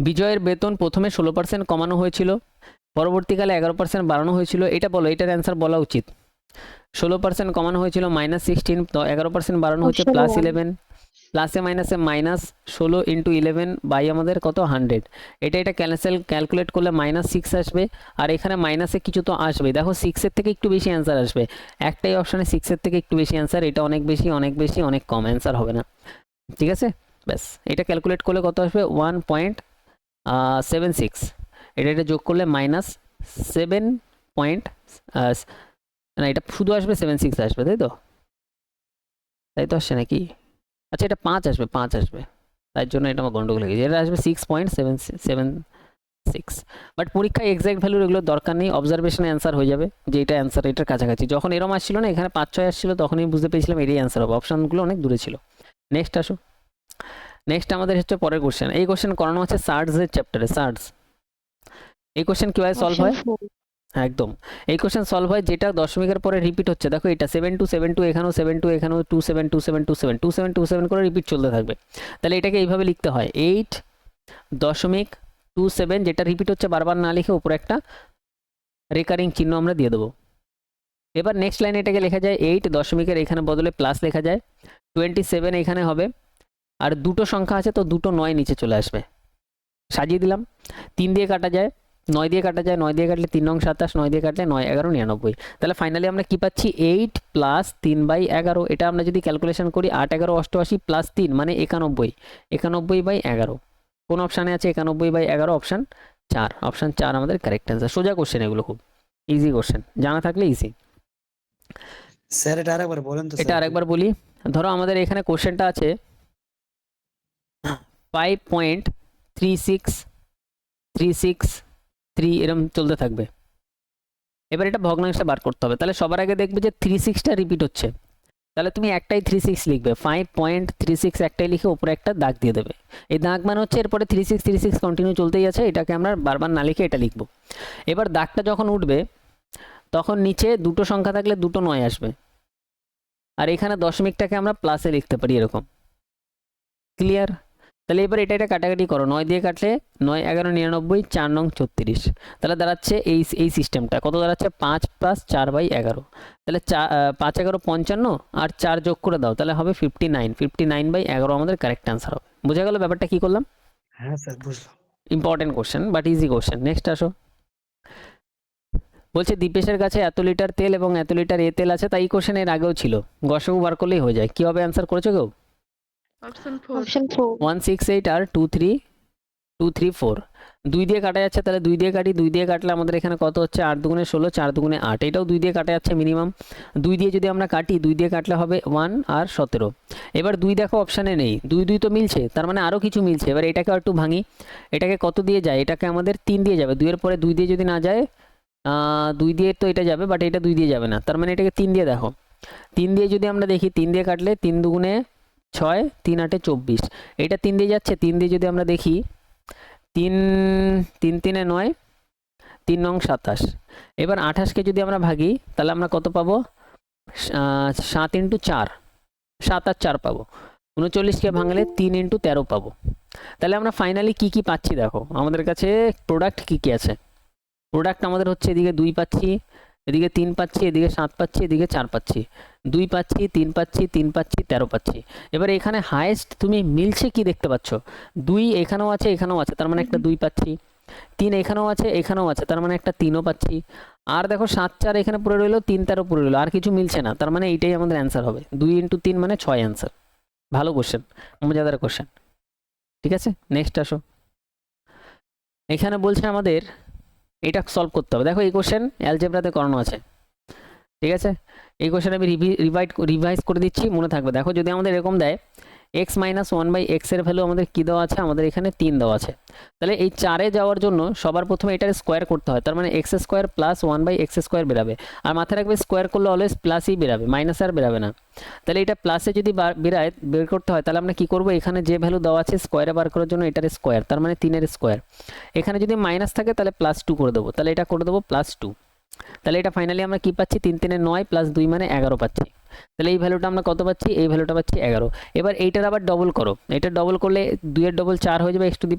বিজয়ের বেতন প্রথমে 16% কমানো হয়েছিল, পরবর্তীকালে 11% বাড়ানো হয়েছিল, এটা বলো, এটার অ্যান্সার বলা উচিত। 16% কমানো হয়েছিল -16, তো 11% বাড়ানো হয়েছে +11, প্লাসে মাইনাসে -16 × 11 বাই আমাদের কত 100, এটা ক্যালকুলেট করলে -6 আসবে, আর এখানে মাইনাসে কিছু তো আসবে, দেখো 6-এর থেকে একটু বেশি অ্যান্সার আসবে, একটাই অপশানে 6-এর থেকে একটু বেশি অ্যান্সার, এটা অনেক বেশি অনেক বেশি অনেক কম, অ্যান্সার হবে না, ঠিক আছে। ব্যাস, এটা ক্যালকুলেট করলে কত আসবে 1.76, এটা যোগ করলে -7 পয়েন্ট, না এটা শুধু আসবে 76 আসবে, তাই তো আসছে নাকি, আচ্ছা এটা 5 আসবে, 5 আসবে, তার জন্য এটা আমার গন্ডগোল লেগেছে, এটা আসবে 6.776, বাট পরীক্ষায় এক্সাক্ট ভ্যালু এগুলোর দরকার নেই, অবজারভেশনে অ্যান্সার হয়ে যাবে যে এটা অ্যান্সার, এটার কাছাকাছি। যখন এরম আসছিল না, এখানে 5-6 আসছিল, তখনই বুঝতে পেরেছিলাম এটাই অ্যান্সার হবে, অপশানগুলো অনেক দূরে ছিল। নেক্সট আসো, নেক্সট আমাদের হচ্ছে পরের কোশ্চেন, এই কোশ্চেন করানো হচ্ছে সার্টসের চ্যাপ্টারে, সার্টস। এই কোশ্চেন কীভাবে সলভ হয়, একদম এই কোশ্চেন সলভ হয় যেটা দশমিকের পরে রিপিট হচ্ছে, দেখো এটা 7272, এখানেও 72, এখানেও 272727 2727 করে রিপিট চলতে থাকবে। তাহলে এটাকে এইভাবে লিখতে হয় 8.27, যেটা রিপিট হচ্ছে বারবার না লিখে উপরে একটা রেকারিং চিহ্ন আমরা দিয়ে দেবো। এবার নেক্সট লাইনে এটাকে লেখা যায় 8 দশমিকের এখানে বদলে প্লাস লেখা যায়, 27 এখানে হবে, আর দুটো সংখ্যা আছে তো দুটো 9 নিচে চলে আসবে, সাজিয়ে দিলাম। 3 দিয়ে কাটা যায়, 9 দিয়ে কাটা যায়, 9 দিয়ে কাটলে 3 নং 27, 9 দিয়ে কাটলে 9 11 99, তাহলে ফাইনালি আমরা কি পাচ্ছি 8 + 3/11, এটা আমরা যদি ক্যালকুলেশন করি 8 11 88 + 3 মানে 91, 91/11 কোন অপশানে আছে 91/11? অপশান 4। অপশান 4 আমাদের কারেক্ট অ্যান্সার। সোজা কোশ্চেন, এগুলো খুব ইজি কোশ্চেন, জানা থাকলে ইজি। স্যার এটা আরেকবার বলেন তো এটা স্যার। আরেকবার বলি। ধরো আমাদের এখানে কোশ্চেনটা আছে 5.36363 এরকম চলতে থাকবে। এবার এটা ভগ্নাংশে বার করতে হবে। তাহলে সবার আগে দেখবে যে 36টা রিপিট হচ্ছে, তাহলে তুমি একটাই 36 লিখবে। 5.36 একটাই লিখে উপরে একটা দাগ দিয়ে দেবে। এই দাগ মানে হচ্ছে এরপরে 36 কন্টিনিউ চলতেই আছে, এটাকে আমরা বারবার না লিখে এটা লিখবো। এবার দাগটা যখন উঠবে তখন নিচে দুটো সংখ্যা থাকলে দুটো 9 আসবে, আর এখানে দশমিকটাকে আমরা প্লাসে লিখতে পারি এরকম। ক্লিয়ার? তাহলে এবার এটা কাটাকাটি করো। 9 দিয়ে কাটলে 9 11 99, 4 নং 34। তাহলে দাঁড়াচ্ছে এই সিস্টেমটা কত দাঁড়াচ্ছে? 5 + 4/11। তাহলে 5 11 55, আর 4 যোগ করে দাও, তাহলে হবে 59। 59/11 আমাদের কারেক্ট অ্যান্সার হবে। বোঝা গেল ব্যাপারটা কি করলাম? হ্যাঁ স্যার বুঝলাম। Important question but easy question. Next আসো। বলছে দীপেশের কাছে এত লিটার তেল এবং এত লিটার তেল আছে, তাই কোশ্চেন এর আগেও ছিল, গসগু বার করলেই হয়ে যায়। কি হবে অ্যান্সার করেছো কেউ? অপশন 4। অপশন 4। 168 আর 234 2 দিয়ে কাটা যাচ্ছে, তাহলে 2 দিয়ে কাটি। 2 দিয়ে কাটলে আমাদের এখানে কত হচ্ছে? 8 দুগুণে 16, 4 দুগুণে 8। এটাও 2 দিয়ে কাটা যাচ্ছে মিনিমাম। 2 দিয়ে যদি আমরা কাটি, 2 দিয়ে কাটলে হবে 1 আর 17। এবার 2 দেখো অপশানে নেই, 2 তো মিলছে, তার মানে আরও কিছু মিলছে। এবার এটাকে একটু ভাঙি। এটাকে কত দিয়ে যায়? এটাকে আমাদের 3 দিয়ে যাবে। 2 এর পরে 2 দিয়ে যদি না যায়, 2 দিয়ে তো এটা যাবে, বাট এটা 2 দিয়ে যাবে না, তার মানে এটাকে 3 দিয়ে দেখো। 3 দিয়ে যদি আমরা দেখি, 3 দিয়ে কাটলে 3 দুগুণে 6, 3 8 24। এটা 3 দিয়ে যাচ্ছে। 3 দিয়ে যদি আমরা দেখি, 3 3 3 9, 3 নং 27। এবার 28কে যদি আমরা ভাগি, তাহলে আমরা কত পাবো? 7 × 4, 7 আর 4 পাবো। 39কে ভাঙলে 3 × 13 পাবো। তাহলে আমরা ফাইনালি কি পাচ্ছি দেখো, আমাদের কাছে প্রোডাক্ট কি আছে। প্রোডাক্ট আমাদের হচ্ছে এদিকে 2 পাচ্ছি, এদিকে 3 পাচ্ছি, এদিকে 7 পাচ্ছি, এদিকে 4 পাচ্ছি। 2 পাচ্ছি, 3 পাচ্ছি, 3 পাচ্ছি, 13 পাচ্ছি। এবার এখানে হায়েস্ট তুমি মিলছে কি দেখতে পাচ্ছ? 2 এখানেও আছে, এখানেও আছে, তার মানে একটা 2 পাচ্ছি। 3 এখানেও আছে, এখানেও আছে, তার মানে একটা 3ও পাচ্ছি। আর দেখো 7 4 এখানে পড়ে রইলো, 3 13 পড়ে রইলো, আর কিছু মিলছে না, তার মানে এইটাই আমাদের অ্যান্সার হবে। 2 × 3 মানে 6 অ্যান্সার। ভালো কোশ্চেন, মজাদার কোশ্চেন। ঠিক আছে, নেক্সট আসো। এখানে বলছে আমাদের এটা সলভ করতে হবে। দেখো এই কোশ্চেন অ্যালজেব্রাতে করানো আছে, ঠিক আছে। এই কোশ্চেন আমি রিভাইজ করে দিচ্ছি, মনে থাকবে। দেখো যদি আমাদের এরকম দেয় x - 1/x এর ভ্যালু আমাদের কী দেওয়া আছে? আমাদের এখানে 3 দেওয়া আছে। তাহলে এই 4-এ যাওয়ার জন্য সবার প্রথমে এটার স্কোয়ার করতে হয়, তার মানে x² + 1/x² বেরাবে। আর মাথায় রাখবে স্কোয়ার করলে অলওয়েজ প্লাসই বেরাবে, মাইনাস আর বেরাবে না। তাহলে এটা প্লাসে যদি বের করতে হয়, তাহলে আমরা কি করব? এখানে যে ভ্যালু দেওয়া আছে স্কোয়ারে বার করার জন্য এটার স্কোয়ার, তার মানে 3-এর স্কোয়ার। এখানে যদি মাইনাস থাকে তাহলে +2 করে দেবো, তাহলে এটা করে দেবো +2। তাহলে এটা ফাইনালি আমরা কি পাচ্ছি? 3 3 9 + 2 মানে 11 পাচ্ছি। তাহলে এই ভ্যালুটা আমরা কত পাচ্ছি? এই ভ্যালুটা পাচ্ছি 11। এবার এইটার আবার ডবল করো, এটা ডবল করলে 2 এর ডবল 4 হয়ে যাবে, x⁴ +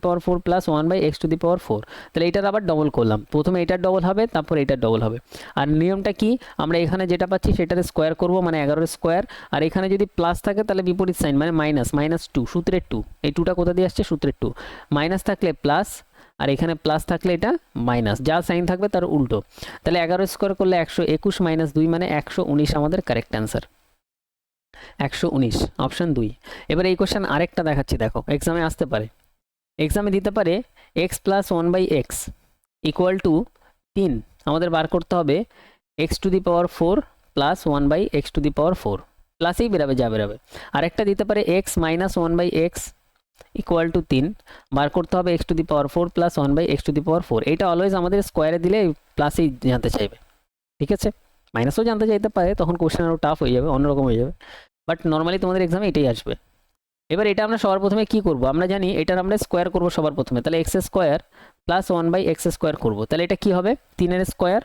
1/x⁴। তাহলে এইটার আবার ডবল করলাম, প্রথমে এটার ডবল হবে, তারপর এটার ডবল হবে। আর নিয়মটা কি? আমরা এখানে যেটা পাচ্ছি সেটার স্কোয়ার করব, মানে 11-এর স্কোয়ার। আর এখানে যদি প্লাস থাকে তাহলে বিপরীত সাইন, মানে -2, সূত্রের 2। এই 2টা কোথা দিয়ে আসছে? সূত্রের 2। মাইনাস থাকলে প্লাস, আর এখানে প্লাস থাকলে এটা মাইনাস, যা সাইন থাকবে তার উল্টো। তাহলে 11 স্কোয়ার করলে 121 - 2 মানে 119 আমাদের কারেক্ট অ্যান্সার। 119, অপশন 2। এবার এই কোশ্চেন আরেকটা দেখাচ্ছি, দেখো এক্সামে আসতে পারে। এক্সামে দিতে পারে x + 1/x = 3। আমাদের বার করতে হবে x⁴ + 1/x⁴, প্লাসেই বেরাবে, যা বেরাবে। আরেকটা দিতে পারে x - 1/x = 3। বার করতে হবে x⁴ + 1/x⁴। এইটা অলওয়েজ আমাদের স্কোয়ারে দিলে প্লাসেই জানতে চাইবে, ঠিক আছে। মাইনাসও জানতে চাইতে পারে, তখন কোশ্চেন আরও টাফ হয়ে যাবে, অন্যরকম হয়ে যাবে। বাট নর্মালি তোমাদের এক্সামে এটাই আসবে। এবার এটা আমরা সবার প্রথমে কি করব? আমরা জানি এটার আমরা স্কোয়ার করব সবার প্রথমে, তাহলে x² + 1/x² করব। তাহলে এটা কি হবে? 3-এর স্কোয়ার।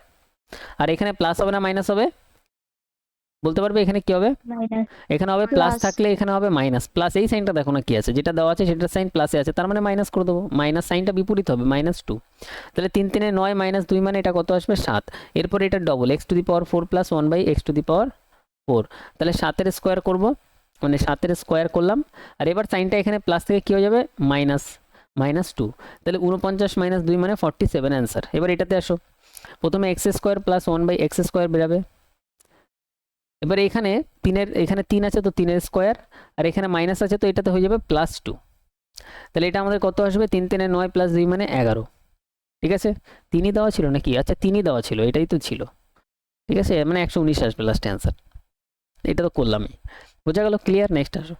আর এখানে প্লাস হবে না মাইনাস হবে? বলতে পারবে এখানে কি হবে? মাইনাস। এখানে হবে প্লাস, প্লাস। থাকলে এখানে হবে মাইনাস। প্লাস এই সাইনটা দেখো না কি আছে, যেটা দেওয়া আছে সেটার সাইন প্লাসে আছে, তার মানে মাইনাস করে দেবো। মাইনাস সাইনটা বিপরীত হবে, -2। তাহলে 3 3 9 - 2 মানে এটা কত আসবে? 7। এরপর এটা ডবল x⁴ + 1/x⁴। তাহলে 7-এর স্কোয়ার করব, মানে 7-এর স্কোয়ার করলাম। আর এবার সাইনটা এখানে প্লাস থেকে কী হয়ে যাবে? -2। তাহলে 49 - 2 মানে 47 অ্যান্সার। এবার এটাতে আসো, প্রথমে x² + 1/x² বেরাবে। এবার এখানে 3 আছে তো 3-এর স্কোয়ার, আর এখানে মাইনাস আছে তো এটাতে হয়ে যাবে +2। তাহলে এটা আমাদের কত আসবে, 3 3 9 প্লাস 2 মানে 11। ঠিক আছে, 3ই দেওয়া ছিল নাকি, আচ্ছা 3ই দেওয়া ছিল, এটাই তো ছিল। ঠিক আছে, মানে 119 আসবে লাস্ট অ্যান্সার। এটা তো করলামই, বোঝা গেল, ক্লিয়ার। নেক্সট আসো।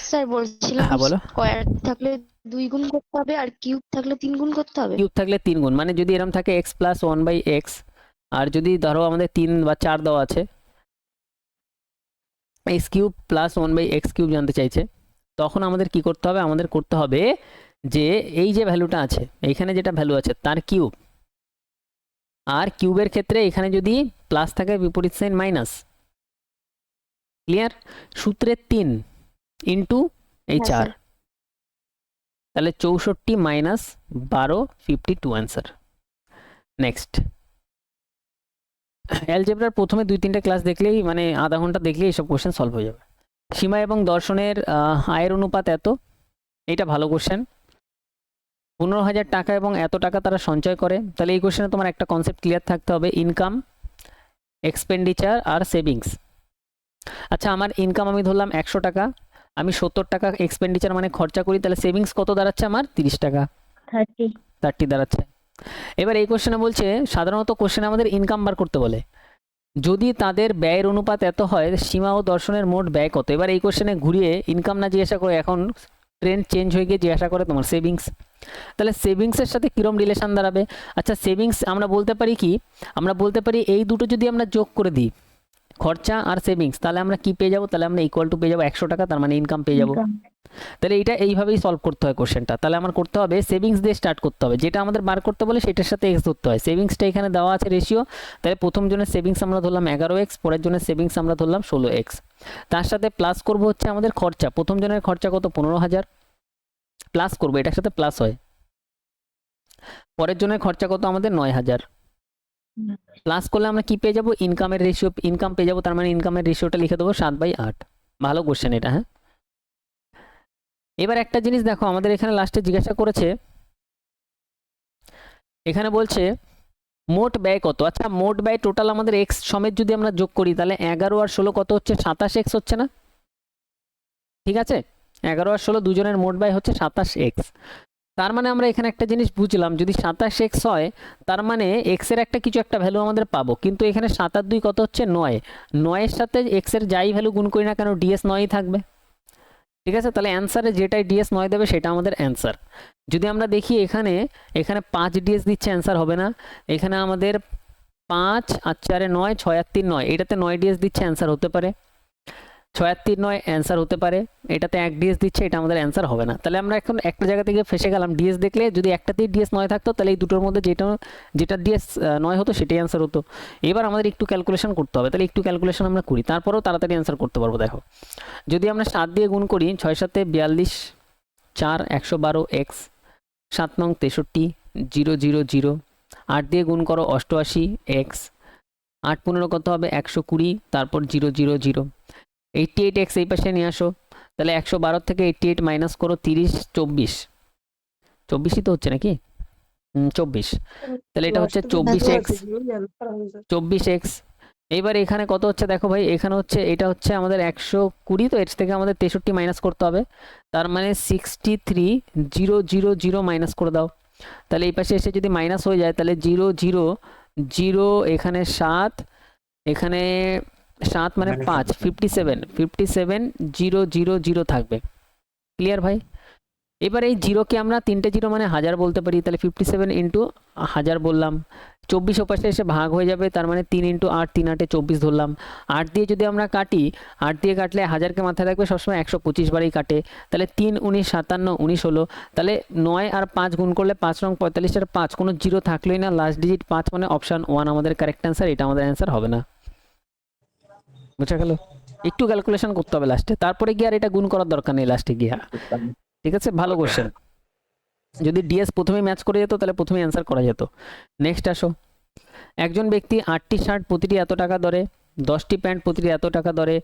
স্যার বলছিলাম হ্যাঁ বলো। স্কোয়ার থাকলে 2 গুণ করতে হবে আর কিউব থাকলে 3 গুণ করতে হবে। কিউব থাকলে 3 গুণ, মানে যদি এরকম থাকে এক্স প্লাস 1/x, আর যদি ধরো আমাদের 3 বা 4 দেওয়া আছে, x cube plus 1/x cube জানতে চাইছে, তখন আমাদের কি করতে হবে, আমাদের করতে হবে যে এই যে ভ্যালুটা আছে এইখানে যেটা ভ্যালু আছে তার কিউব, আর কিউবের ক্ষেত্রে এখানে যদি প্লাস থাকে বিপরীত সাইন মাইনাস। ক্লিয়ার? সূত্রের 3 ইন্টু এই হ্যাঁ, 4, স্যার। তাহলে 64 মাইনাস 12, 52 অ্যান্সার। নেক্সট, অ্যালজেব্রার প্রথমে 2-3টে ক্লাস দেখলেই, মানে আধা ঘন্টা দেখলেই এইসব কোশ্চেন সলভ হয়ে যাবে। সীমা এবং দর্শনের আয়ের অনুপাত এত, এইটা ভালো কোশ্চেন। 15,000 টাকা এবং এত টাকা তারা সঞ্চয় করে, তাহলে এই কোশ্চেনে তোমার একটা কনসেপ্ট ক্লিয়ার থাকতে হবে, ইনকাম, এক্সপেন্ডিচার আর সেভিংস। আচ্ছা, আমার ইনকাম আমি ধরলাম 100 টাকা, আমি 70 টাকা এক্সপেন্ডিচার মানে খরচা করি, তাহলে সেভিংস কত দাঁড়াচ্ছে আমার, 30 টাকা, 30 দাঁড়াচ্ছে। এবার এই কোশ্চেনে বলছে, সাধারণত কোশ্চেনে আমাদের ইনকাম বার করতে বলে, যদি তাদের ব্যয়ের অনুপাত এত হয়, সীমা ও দর্শনের মোট ব্যয় কত। এবার এই কোশ্চেনে ঘুরিয়ে ইনকাম না জিজ্ঞাসা করে, এখন ট্রেন্ড চেঞ্জ হয়ে গিয়ে জিজ্ঞাসা করে তোমার সেভিংস। তাহলে সেভিংসের সাথে কীরকম রিলেশন দাঁড়াবে, আচ্ছা সেভিংস আমরা বলতে পারি কি, আমরা বলতে পারি এই দুটো যদি আমরা যোগ করে দিই, খরচা আর সেভিংস, তাহলে আমরা কি পেয়ে যাবো, তাহলে আমরা ইকুয়াল টু পেয়ে যাবো 100 টাকা, তার মানে ইনকাম পেয়ে যাবো। তাহলে এইটা এইভাবেই সলভ করতে হয় কোশ্চেনটা। তাহলে আমার করতে হবে সেভিংস দিয়ে স্টার্ট করতে হবে, যেটা আমাদের বার করতে বলে সেটার সাথে এক্স ধরতে হয়। সেভিংসটা এখানে দেওয়া আছে রেশিও, তাহলে প্রথম জনের সেভিংস আমরা ধরলাম 11x, পরের জনের সেভিংস আমরা ধরলাম 16x, তার সাথে প্লাস করব হচ্ছে আমাদের খরচা, প্রথম জনের খরচা কত 15,000, প্লাস করবো এটার সাথে প্লাস হয়, পরের জনের খরচা কত আমাদের 9,000, প্লাস করলে আমরা কি পেয়ে যাবো, ইনকামের রেশিও, ইনকাম পেয়ে যাবো, তার মানে ইনকামের রেশিওটা লিখে দেবো 7/8। ভালো কোশ্চেন এটা। হ্যাঁ, এবার একটা জিনিস দেখো, আমাদের এখানে লাস্টে জিজ্ঞাসা করেছে, এখানে বলছে মোট ব্যয় কত। আচ্ছা, মোট ব্যয় টোটাল আমাদের এক্স সমেত যদি আমরা যোগ করি, তাহলে 11 আর 16 কত হচ্ছে, 27x হচ্ছে না? ঠিক আছে, 11 আর 16 দুজনের মোট ব্যয় হচ্ছে 27x। তার মানে আমরা এখানে একটা জিনিস বুঝলাম, যদি 27x হয় তার মানে x এর একটা কিছু একটা ভ্যালু আমাদের পাবো, কিন্তু এখানে 7 আর 2 কত হচ্ছে 9, 9 এর সাথে x এর যাই ভ্যালু গুণ করি না কেন ds 9ই থাকবে। ঠিক আছে, তাহলে অ্যান্সারে যেটাই ds 9 দেবে সেটা আমাদের অ্যান্সার। যদি আমরা দেখি এখানে 5 ds দিচ্ছে, অ্যান্সার হবে না। এখানে আমাদের 5 আর 4 9, 6 আর 3 9, এটাতে 9 ds দিচ্ছে, অ্যান্সার হতে পারে। 6 আর 3 9 অ্যান্সার হতে পারে, এটাতে 1 ds দিচ্ছে, এটা আমাদের অ্যান্সার হবে না। তাহলে আমরা এখন একটা জায়গা থেকে ফেসে গেলাম, ds দেখলে যদি একটাতেই ds 9 থাকতো তাহলে এই দুটোর মধ্যে যেটা ds 9 হতো সেটাই অ্যান্সার হতো। এবার আমাদের একটু ক্যালকুলেশন করতে হবে, তাহলে একটু ক্যালকুলেশন আমরা করি, তারপরেও তাড়াতাড়ি অ্যান্সার করতে পারবো। দেখো, যদি আমরা 7 দিয়ে গুণ করি, 6 7 42, 4 112x, 7 নং 63, 0 0 0, 8 দিয়ে গুণ করো 88x, 8 15 কত হবে 120, তারপর 0 0 0, 88x এই পাশে নিয়ে আসো, তাহলে 112 থেকে 88 মাইনাস করো 30, 24, 24ই তো হচ্ছে নাকি, 24, তাহলে এটা হচ্ছে 24x, 24x। এইবার এখানে কত হচ্ছে দেখো ভাই, এখানে হচ্ছে এটা হচ্ছে আমাদের 120, তো এর থেকে আমাদের 63 মাইনাস করতে হবে, তার মানে 63 0 0 0 মাইনাস করে দাও। তাহলে এই পাশে এসে যদি মাইনাস হয়ে যায় তাহলে 0 0 0, এখানে 7, এখানে 7 মানে 5, 57 57 0 0 0 থাকবে। ক্লিয়ার ভাই? এবার এই জিরোকে আমরা 3টে 0 মানে 1000 বলতে পারি, তাহলে 57 ইন্টু 1000 বললাম, 24 ওপাশে এসে ভাগ হয়ে যাবে, তার মানে 3 ইন্টু 8, 3 8 24 ধরলাম। 8 দিয়ে যদি আমরা কাটি, 8 দিয়ে কাটলে 1000কে মাথায় রাখবে সবসময় 125 বারেই কাটে, তাহলে 3 19 57 19 হলো, তাহলে 9 আর 5 গুণ করলে 5 রং 45 আর 5, কোনো জিরো থাকলোই না, লাস্ট ডিজিট 5, মানে অপশান 1 আমাদের কারেক্ট অ্যান্সার, এটা আমাদের অ্যান্সার হবে না। বুঝা গেল? একটু ক্যালকুলেশন করতে হবে লাস্টে, তারপরে গিয়ে আর এটা গুণ করার দরকার নেই লাস্টে গিয়ে। ঠিক আছে, ভালো কোশ্চেন। যদি ডিএস প্রথমেই ম্যাচ করে যেত তাহলে প্রথমেই অ্যান্সার করা যেত। নেক্সট আসো, একজন ব্যক্তি 8টি শার্ট প্রতিটি এত টাকা দরে, 10টি প্যান্ট প্রতিটি এত টাকা দরে,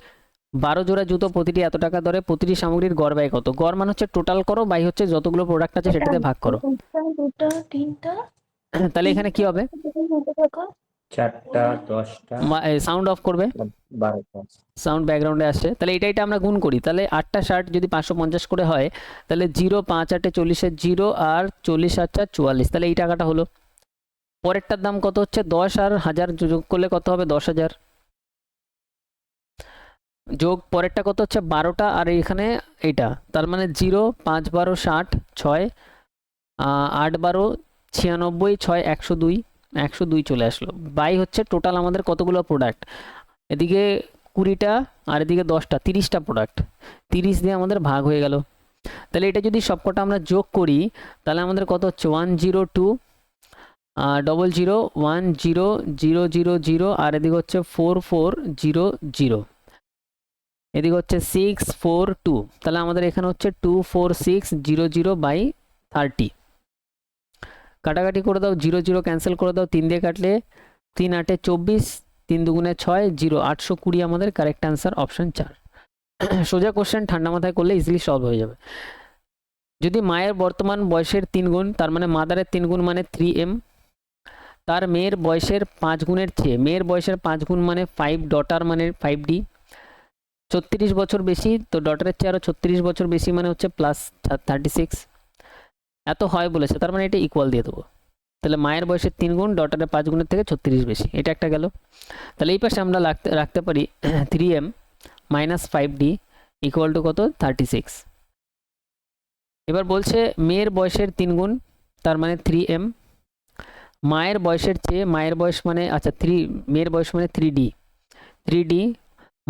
12 জোড়া জুতো প্রতিটি এত টাকা দরে, প্রতিটি সামগ্রীর গড় ব্যয় কত। গড় মানে হচ্ছে টোটাল করো, বাই হচ্ছে যতগুলো প্রোডাক্ট আছে সেটাতে ভাগ করো। তাহলে এখানে কি হবে, 4টা 10টা সাউন্ড অফ করবে, 12টা। সাউন্ড ব্যাকগ্রাউন্ডে আসছে। তাহলে এটা আমরা গুণ করি, তাহলে 8টা 60 যদি 550 করে হয়, তাহলে 0 5 8 40 0 আর 40 8 44, তাহলে এই টাকাটা হলো। পরেরটার দাম কত হচ্ছে 10 আর 1000 যোগ করলে কত হবে 10,000, যোগ পরেরটা কত হচ্ছে 12টা আর এখানে এটা, তার মানে 0 5 12 60 6 8 12 96 6 102, 102 চলে আসলো। বাই হচ্ছে টোটাল আমাদের কতগুলো প্রোডাক্ট, এদিকে 20টা আর এদিকে 10টা, 30টা প্রোডাক্ট, 30 দিয়ে আমাদের ভাগ হয়ে গেল। তাহলে এটা যদি সবকটা আমরা যোগ করি তাহলে আমাদের কত হচ্ছে 102 00 10000 আর এদিকে হচ্ছে 4400, এদিকে হচ্ছে 642, তাহলে আমাদের এখানে হচ্ছে 24600/30। কাটাকাটি করে দাও, 0 0 ক্যান্সেল করে দাও, 3 দিয়ে কাটলে 3 8 24, 3 2 6 0, 820 আমাদের কারেক্ট অ্যান্সার অপশন 4। সোজা কোশ্চেন, ঠান্ডা মাথায় করলে ইজিলি সলভ হয়ে যাবে। যদি মায়ের বর্তমান বয়সের 3 গুণ, তার মানে মাদারের 3 গুণ মানে 3m, তার মেয়ের বয়সের 5 গুণের চেয়ে মেয়ের বয়সের 5 গুণ মানে 5, ডটার মানে 5d, 36 বছর বেশি, তো ডটারের চেয়ে আরও 36 বছর বেশি মানে হচ্ছে প্লাস 36, এত হয় বলেছে, তার মানে এটা ইকুয়াল দিয়ে দেবো। তাহলে মায়ের বয়সের 3 গুণ, ডটারের 5 গুণের থেকে 36 বেশি, এটা একটা গেল। তাহলে এই পাশে আমরা রাখতে পারি 3m minus 5d equal to কত 36। এবার বলছে মেয়ের বয়সের 3 গুণ, তার মানে 3m, মায়ের বয়সের চেয়ে, মায়ের বয়স মানে আচ্ছা মেয়ের বয়স মানে 3d,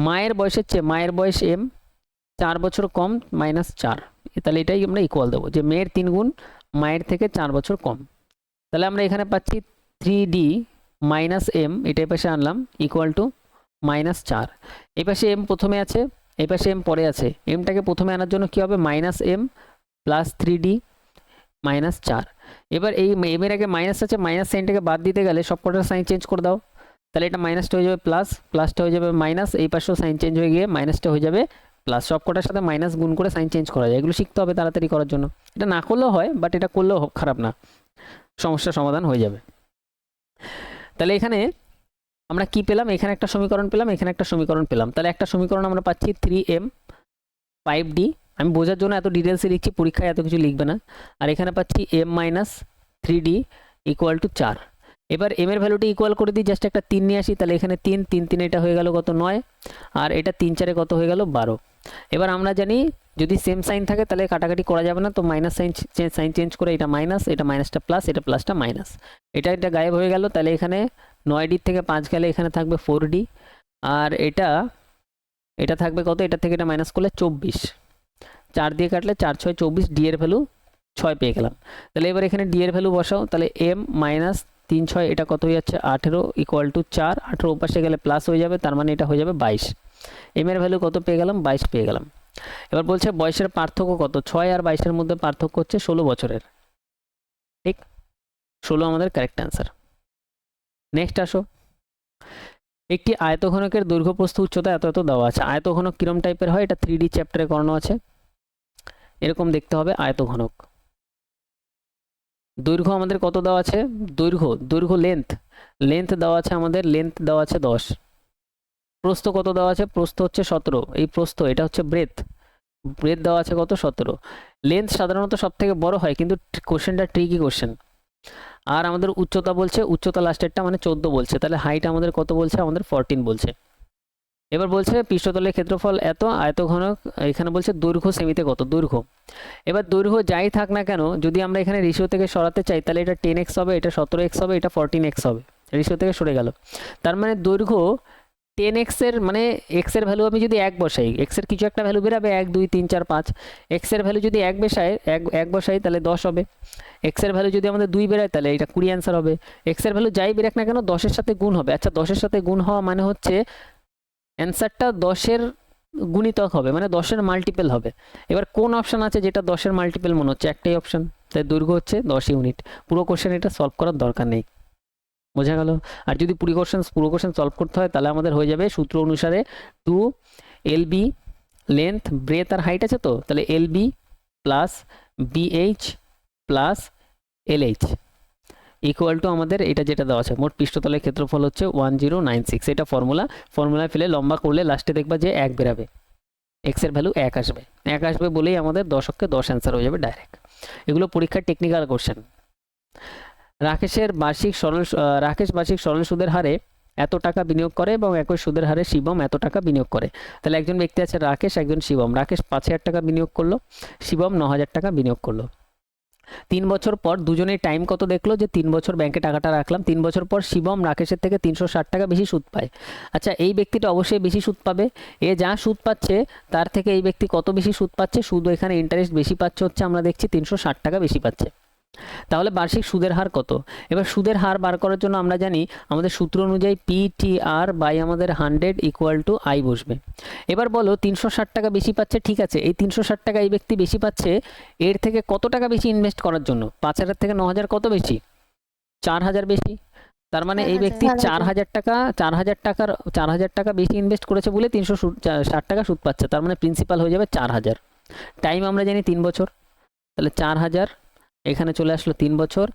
মায়ের বয়সের চেয়ে মায়ের বয়স m 4 বছর কম মাইনাস 4, তাহলে এটাই আমরা ইকুয়াল দেবো যে মেয়ের 3 গুণ মায়ের থেকে 4 বছর কম। তাহলে আমরা এখানে পাচ্ছি 3d মাইনাস m, এটা এই পাশে আনলাম ইকুয়াল টু মাইনাস 4। এই পাশে m প্রথমে আছে, এই পাশে m পরে আছে, mটাকে প্রথমে আনার জন্য কি হবে minus m plus 3d minus 4। এবার এই m এর আগে মাইনাস আছে, মাইনাস সাইনটাকে বাদ দিতে গেলে সব কটার সাইন চেঞ্জ করে দাও, তাহলে এটা মাইনাসটা হয়ে যাবে প্লাস, প্লাসটা হয়ে যাবে মাইনাস, এই পাশেও সাইন চেঞ্জ হয়ে গিয়ে মাইনাসটা হয়ে যাবে প্লাস। সব কটার সাথে মাইনাস গুণ করে সাইন চেঞ্জ করা যায়, এগুলো শিখতে হবে তাড়াতাড়ি করার জন্য। এটা না করলেও হয়, বাট এটা করলেও খারাপ না, সমস্যার সমাধান হয়ে যাবে। তাহলে এখানে আমরা কি পেলাম, এখানে একটা সমীকরণ পেলাম, এখানে একটা সমীকরণ পেলাম, তাহলে একটা সমীকরণ আমরা পাচ্ছি 3m 5d, আমি বোঝার জন্য এত ডিটেলসে লিখছি, পরীক্ষায় এত কিছু লিখবে না। আর এখানে পাচ্ছি m minus 3d equal to 4। এবার m এর ভ্যালুটি ইকুয়াল করে দিই, জাস্ট একটা 3 নিয়ে আসি, তাহলে এখানে 3 3 3 এটা হয়ে গেল কত 9, আর এটা 3 4 কত হয়ে গেল 12। এবার আমরা জানি যদি সেম সাইন থাকে তাহলে কাটাকাটি করা যাবে না, তো মাইনাস সাইন চেঞ্জ করে এটা মাইনাস, এটা মাইনাসটা প্লাস, এটা প্লাসটা মাইনাস, এটা গায়েব হয়ে গেল। তাহলে এখানে 9d থেকে 5 গেলে এখানে থাকবে 4d, আর এটা থাকবে কত, এটা থেকে এটা মাইনাস করলে 24, 4 দিয়ে কাটলে 4 6 24, d এর ভ্যালু 6 পেয়ে গেলাম। তাহলে এবার এখানে d এর ভ্যালু বসাও, তাহলে m মাইনাস 3 6 এটা কত হয়ে যাচ্ছে 18 ইকুয়াল টু 4, 18 ওপাশে গেলে প্লাস হয়ে যাবে, তার মানে এটা হয়ে যাবে 22। m এর ভ্যালু কত পেয়ে গেলাম 22 পেয়ে গেলাম। এবার বলছে বয়সের পার্থক্য কত, 6 আর 22 এর মধ্যে পার্থক্য হচ্ছে 16 বছরের, ঠিক 16 আমাদের কারেক্ট অ্যান্সার। নেক্সট আসো, একটি আয়তঘনকের দৈর্ঘ্য প্রস্থ উচ্চতা এত এত দেওয়া আছে। আয়তঘনক কিরম টাইপের হয়, এটা 3D চ্যাপ্টারে করানো আছে, এরকম দেখতে হবে আয়তঘনক। দৈর্ঘ্য আমাদের কত দেওয়া আছে, দৈর্ঘ্য লেন্থ দেওয়া আছে আমাদের, লেন্থ দেওয়া আছে 10। প্রস্থ কত দেওয়া আছে, প্রস্থ হচ্ছে 17, এই প্রস্থ, এটা হচ্ছে ব্রেথ দেওয়া আছে কত 17। লেন্থ সাধারণত সব থেকে বড় হয়, কিন্তু কোশ্চেনটা ট্রিকি কোশ্চেন। আর আমাদের উচ্চতা বলছে, উচ্চতা লাস্টেরটা মানে 14 বলছে, তাহলে হাইট আমাদের কত বলছে, আমাদের 14 বলছে। এবার বলছে পৃষ্ঠতলের ক্ষেত্রফল এত, আয়তঘনক এখানে বলছে দৈর্ঘ্য সেমিতে কত, দৈর্ঘ্য। এবার দৈর্ঘ্য যাই থাক না কেন, যদি আমরা এখানে রেশিও থেকে সরাতে চাই তাহলে এটা 10x হবে, এটা 17x হবে, এটা 14x হবে, রেশিও থেকে সরে গেল। তার মানে দৈর্ঘ্য 10x এর মানে x এর ভ্যালু আমি যদি 1 বসাই, x এর কিছু একটা ভ্যালু বেরাবে 1 2 3 4 5, x এর ভ্যালু যদি 1 বসাই তাহলে 10 হবে, x এর ভ্যালু যদি আমাদের 2 বেরায় তাহলে এটা 20 অ্যান্সার হবে। x এর ভ্যালু যাই বেরাক না কেন 10 এর সাথে গুণ হবে। আচ্ছা 10 এর সাথে গুণ হওয়া মানে হচ্ছে অ্যান্সারটা 10 এর গুণিতক হবে, মানে 10 এর মাল্টিপল হবে। এবার কোন অপশন আছে যেটা 10 এর মাল্টিপল মনে হচ্ছে, একটাই অপশন, তাই দৈর্ঘ্য হচ্ছে 10 ইউনিট। পুরো কোশ্চেন এটা সলভ করার দরকার নেই, বোঝা গেল। আর যদি পুরো কোশ্চেন সলভ করতে হয় তাহলে আমাদের হয়ে যাবে সূত্র অনুসারে 2 LB লেন্থ ব্রেথ আর হাইট আছে, তো তাহলে LB plus BH plus LH equal to আমাদের এটা যেটা দেওয়া আছে মোট পৃষ্ঠতলের ক্ষেত্রফল হচ্ছে 1096, এটা ফর্মুলায় ফেলে লম্বা করলে লাস্টে দেখবা যে 1 বেরাবে, এক্স এর ভ্যালু 1 আসবে, 1 আসবে বলেই আমাদের 10 অ্যান্সার হয়ে যাবে ডাইরেক্ট। এগুলো পরীক্ষার টেকনিক্যাল কোশ্চেন। রাকেশ বার্ষিক সরল সুদের হারে এত টাকা বিনিয়োগ করে এবং একই সুদের হারে শিবম এত টাকা বিনিয়োগ করে। তাহলে একজন ব্যক্তি আছে রাকেশ, একজন শিবম। রাকেশ 5000 টাকা বিনিয়োগ করলো, শিবম 9000 টাকা বিনিয়োগ করলো। 3 বছর পর দুজনেই টাইম কত দেখলো যে 3 বছর ব্যাংকে টাকাটা রাখলাম, 3 বছর পর শিবম রাকেশের থেকে 360 টাকা বেশি সুদ পায়। আচ্ছা, এই ব্যক্তিটা অবশ্যই বেশি সুদ পাবে, এ যা সুদ পাচ্ছে তার থেকে এই ব্যক্তি কত বেশি সুদ পাচ্ছে, সুদ এখানে ইন্টারেস্ট বেশি পাচ্ছে হচ্ছে আমরা দেখছি 360 টাকা বেশি পাচ্ছে। তাহলে বার্ষিক সুদের হার কত? এবার সুদের হার বার করার জন্য আমরা জানি আমাদের সূত্র অনুযায়ী PTR বাই আমাদের 100 ইকুয়াল টু I বসবে। এবার বলো 360 টাকা বেশি পাচ্ছে, ঠিক আছে, এই 360 টাকা এই ব্যক্তি বেশি পাচ্ছে, এর থেকে কত টাকা বেশি ইনভেস্ট করার জন্য? 5000 থেকে 9000 কত বেশি? 4000 বেশি। তার মানে এই ব্যক্তি 4000 টাকা বেশি ইনভেস্ট করেছে বলে 360 টাকা সুদ পাচ্ছে। তার মানে প্রিন্সিপাল হয়ে যাবে 4000। টাইম আমরা জানি 3 বছর, তাহলে 4000 এখানে চলে আসলো 3 বছর।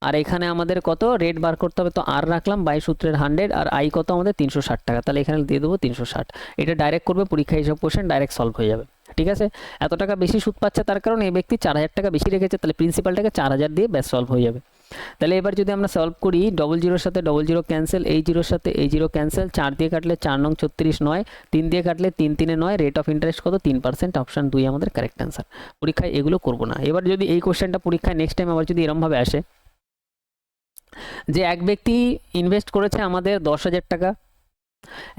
আর এখানে আমাদের কত রেট বার করতে হবে, তো আর রাখলাম বাই সূত্রের 100, আর আই কত আমাদের 360 টাকা, তাহলে এখানে দিয়ে দেবো 360। এটা ডাইরেক্ট করবে পরীক্ষা, এইসব কোশ্চেন ডাইরেক্ট সলভ হয়ে যাবে। ঠিক আছে, এত টাকা বেশি সুদ পাচ্ছে তার কারণে এই ব্যক্তি 4000 টাকা বেশি রেখেছে, তাহলে প্রিন্সিপালটাকে 4000 দিয়ে ব্যাস সলভ হয়ে যাবে। তাহলে এবার যদি আমরা সলভ করি, 00 সাথে 00 ক্যান্সেল, এই 0 সাথে এই 0 ক্যান্সেল, 4 দিয়ে কাটলে 4 নং 36 9, 3 দিয়ে কাটলে 3 3 9, রেট অফ ইন্টারেস্ট কত? 3%, অপশন 2 আমাদের কারেক্ট অ্যান্সার। পরীক্ষায় এগুলো করবো না। এবার যদি এই কোশ্চেনটা পরীক্ষায় নেক্সট টাইম আবার যদি এরমভাবে আসে যে এক ব্যক্তি ইনভেস্ট করেছে আমাদের 10,000 টাকা,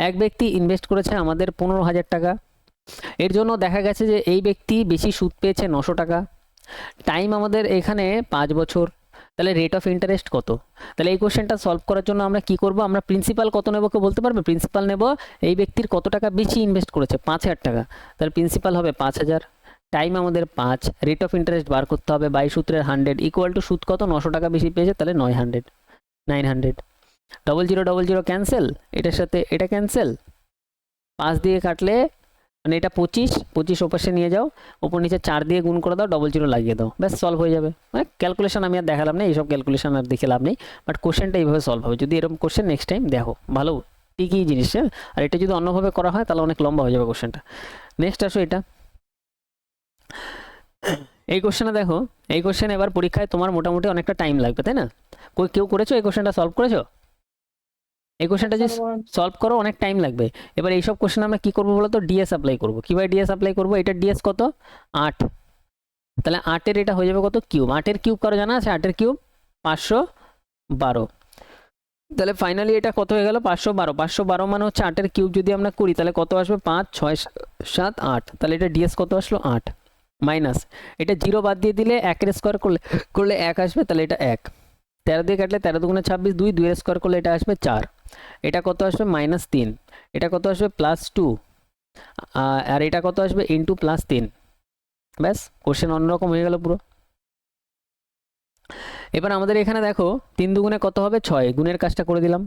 এক ব্যক্তি ইনভেস্ট করেছে আমাদের 15,000 টাকা, এর জন্য দেখা গেছে যে এই ব্যক্তি বেশি সুদ পেয়েছে 900 টাকা, টাইম আমাদের এখানে 5 বছর, তাহলে রেট অফ ইন্টারেস্ট কত? তাহলে এই কোশ্চেনটা সলভ করার জন্য আমরা কি করব, আমরা প্রিন্সিপাল কত নেব কেউ বলতে পারবে? প্রিন্সিপাল নেব এই ব্যক্তির কত টাকা বেশি ইনভেস্ট করেছে, 5000 টাকা, তাহলে প্রিন্সিপাল হবে 5000, টাইম আমাদের 5, রেট অফ ইন্টারেস্ট বার করতে হবে বাই সূত্রের 100 ইকুয়াল টু সুদ কত? 900 টাকা বেশি পেয়েছে, তাহলে 900, 00 ক্যান্সেল, এটার সাথে এটা ক্যান্সেল, 5 দিয়ে কাটলে মানে এটা 25 ওপাশে নিয়ে যাও, ওপর নিচে 4 দিয়ে গুণ করে দাও, 00 লাগিয়ে দাও, ব্যাস সলভ হয়ে যাবে। মানে ক্যালকুলেশন আমি আর দেখালাম না, এইসব ক্যালকুলেশন আর দেখে লাভ নেই, বাট কোশ্চেনটা এইভাবে সলভ হবে। যদি এরকম কোশ্চেন নেক্সট টাইম দেখো, ভালো ঠিকই জিনিস, আর এটা যদি অন্যভাবে করা হয় তাহলে অনেক লম্বা হয়ে যাবে কোশ্চেনটা। নেক্সট আসো এটা, এই কোশ্চেনে দেখো, এই কোশ্চেন এবার পরীক্ষায় তোমার মোটামুটি অনেকটা টাইম লাগবে, তাই না? কেউ করেছো এই কোশ্চেনটা, সলভ করেছো? এই কোশ্চেনটা যে সলভ করো অনেক টাইম লাগবে। এবার এইসব কোশ্চেন আমরা কি করবো বলো তো? ডিএস অ্যাপ্লাই করবো। কীভাবে ডিএস অ্যাপ্লাই করবো? এটা ডিএস কত? 8, তাহলে 8-এর এটা হয়ে যাবে কত? কিউব। 8-এর কিউব কারো জানা আছে? 8-এর কিউব 512, তাহলে ফাইনালি এটা কত হয়ে গেল? 512। 512 মানে হচ্ছে 8-এর কিউব যদি আমরা করি তাহলে কত আসবে? 5 6 7 8, তাহলে এটা ডিএস কত আসলো? 8, মাইনাস এটা 0 বাদ দিয়ে দিলে 1-এর স্কোয়ার করলে 1 আসবে, তাহলে এটা 1, 13 দিয়ে কাটলে 13 দুগুণে 26, 2, 2-এর স্কোয়ার করলে এটা আসবে 4, এটা কত আসবে? -3, এটা কত আসবে? +2, আর এটা কত আসবে? ইন্টু +3, ব্যাস কোশ্চেন অন্যরকম হয়ে গেল পুরো। এবার আমাদের এখানে দেখো 3 দুগুণে কত হবে? 6, গুণের কাজটা করে দিলাম।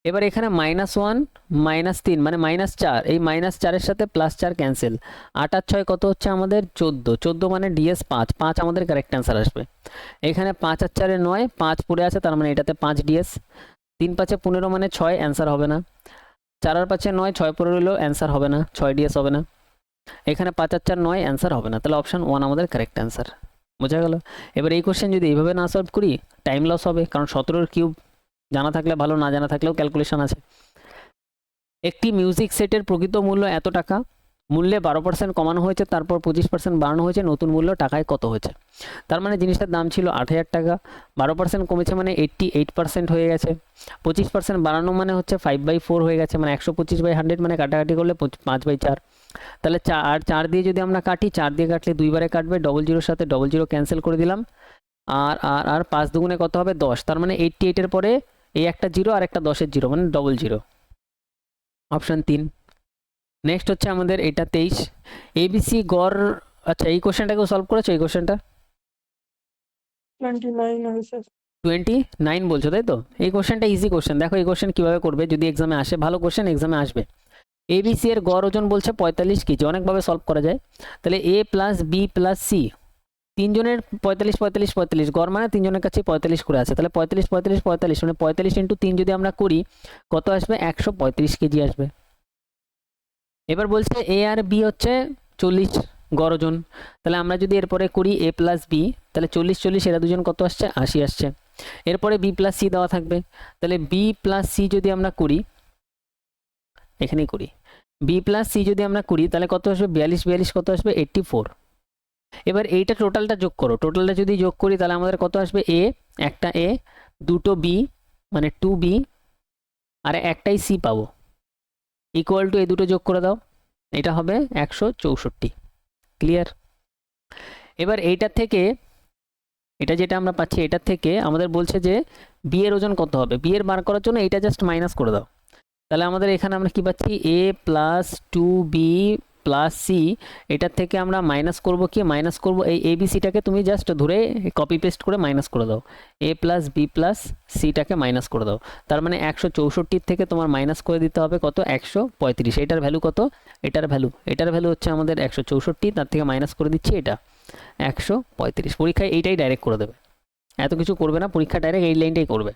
এবার এখানে -1 -3 মানে -4, এই -4-এর সাথে +4 ক্যান্সেল, 8 আর 6 কত হচ্ছে আমাদের? 14 মানে ডিএস 5 আমাদের কারেক্ট অ্যান্সার আসবে। এখানে 5 আর 4 9, 5 পড়ে আছে, তার মানে এটাতে 5 ডিএস। 3 5 15 মানে 6, অ্যান্সার হবে না। 4 আর 5 9, 6 পড়ে রইলো, অ্যান্সার হবে না, 6 ডিএস হবে না। এখানে 5 আর 4 9, অ্যান্সার হবে না, তাহলে অপশন 1 আমাদের কারেক্ট অ্যান্সার। বোঝা গেল? এবার এই কোশ্চেন যদি এইভাবে না সলভ করি টাইম লস হবে, কারণ 17-এর কিউব জানা থাকলে ভালো, না জানা থাকলেও ক্যালকুলেশন আছে। একটি মিউজিক সেটের প্রকৃত মূল্য এত টাকা, মূল্যে 12% কমানো হয়েছে, তারপর 25% বাড়ানো হয়েছে, নতুন মূল্য টাকায় কত হয়েছে? তার মানে জিনিসটার দাম ছিল 8000 টাকা, 12% কমেছে মানে 88% হয়ে গেছে, 25% বাড়ানো মানে হচ্ছে 5/4 হয়ে গেছে, মানে 125/100, মানে কাটাকাটি করলে 5/4, তাহলে 4 দিয়ে যদি আমরা কাটি, 4 দিয়ে কাটলে 2 বারে কাটবে, 00-এর সাথে 00 ক্যান্সেল করে দিলাম, আর 5 দুগুণে কত হবে? 10, তার মানে 88-এর পরে এই একটা 0 আর একটা 10-এর 0 মানে 00, অপশন 3। নেক্সট হচ্ছে আমাদের এটা 23, এবিসি গড়। আচ্ছা, এই কোশ্চেনটাকেও সলভ করেছো? এই কোশ্চেনটা 29 বলছো, তাই তো? এই কোশ্চেনটা ইজি কোশ্চেন। দেখো এই কোশ্চেন কীভাবে করবে, যদি এক্সামে আসে, ভালো কোশ্চেন এক্সামে আসবে। এবিসি এর গড় ওজন বলছে 45 কেজি, অনেকভাবে সলভ করা যায়। তাহলে A + B + C, তিনজনের 45 45 45, গড় মানে তিনজনের কাছে 45 করে আছে, তাহলে 45 45 45 মানে 45 ইন্টু 3 যদি আমরা করি কত আসবে, 135 কেজি আসবে। এবার বলছে এ আর বি হচ্ছে 40 গড় ওজন, তাহলে আমরা যদি এরপরে করি এ প্লাস বি, তাহলে 40 40 এরা দুজন কত আসছে, 80 আসছে। এরপরে বি প্লাস সি দেওয়া থাকবে, তাহলে বি প্লাস সি যদি আমরা করি, এখানেই করি, বি প্লাস সি যদি আমরা করি তাহলে কত আসবে, 42 42 কত আসবে, 84। এবার এইটা টোটালটা যোগ করো, টোটালটা যদি যোগ করি তাহলে আমাদের কত আসবে, এ, একটা এ, দুটো বি মানে 2b, আর একটাই সি পাবো, ইকুয়াল টু এই দুটো যোগ করে দাও, এটা হবে 164। ক্লিয়ার? এবার এইটার থেকে, এটা যেটা আমরা পাচ্ছি এটার থেকে আমাদের বলছে যে বি এর ওজন কত হবে, বি এর বার করার জন্য এটা জাস্ট মাইনাস করে দাও, তাহলে আমাদের এখানে আমরা কি পাচ্ছি, এ প্লাস 2b প্লাস সি, এটার থেকে আমরা মাইনাস করব কি, মাইনাস করব এই এবিসিটাকে তুমি জাস্ট ধরে কপি পেস্ট করে মাইনাস করে দাও, এ প্লাস বি প্লাস সিটাকে মাইনাস করে দাও, তার মানে 164 থেকে তোমার মাইনাস করে দিতে হবে কত, 135। এটার ভ্যালু কত, এটার ভ্যালু হচ্ছে আমাদের 164, তার থেকে মাইনাস করে দিচ্ছি এটা 135। পরীক্ষায় এইটাই ডাইরেক্ট করে দেবে, এত কিছু করবে না, পরীক্ষা ডাইরেক্ট এই লাইনটাই করবে।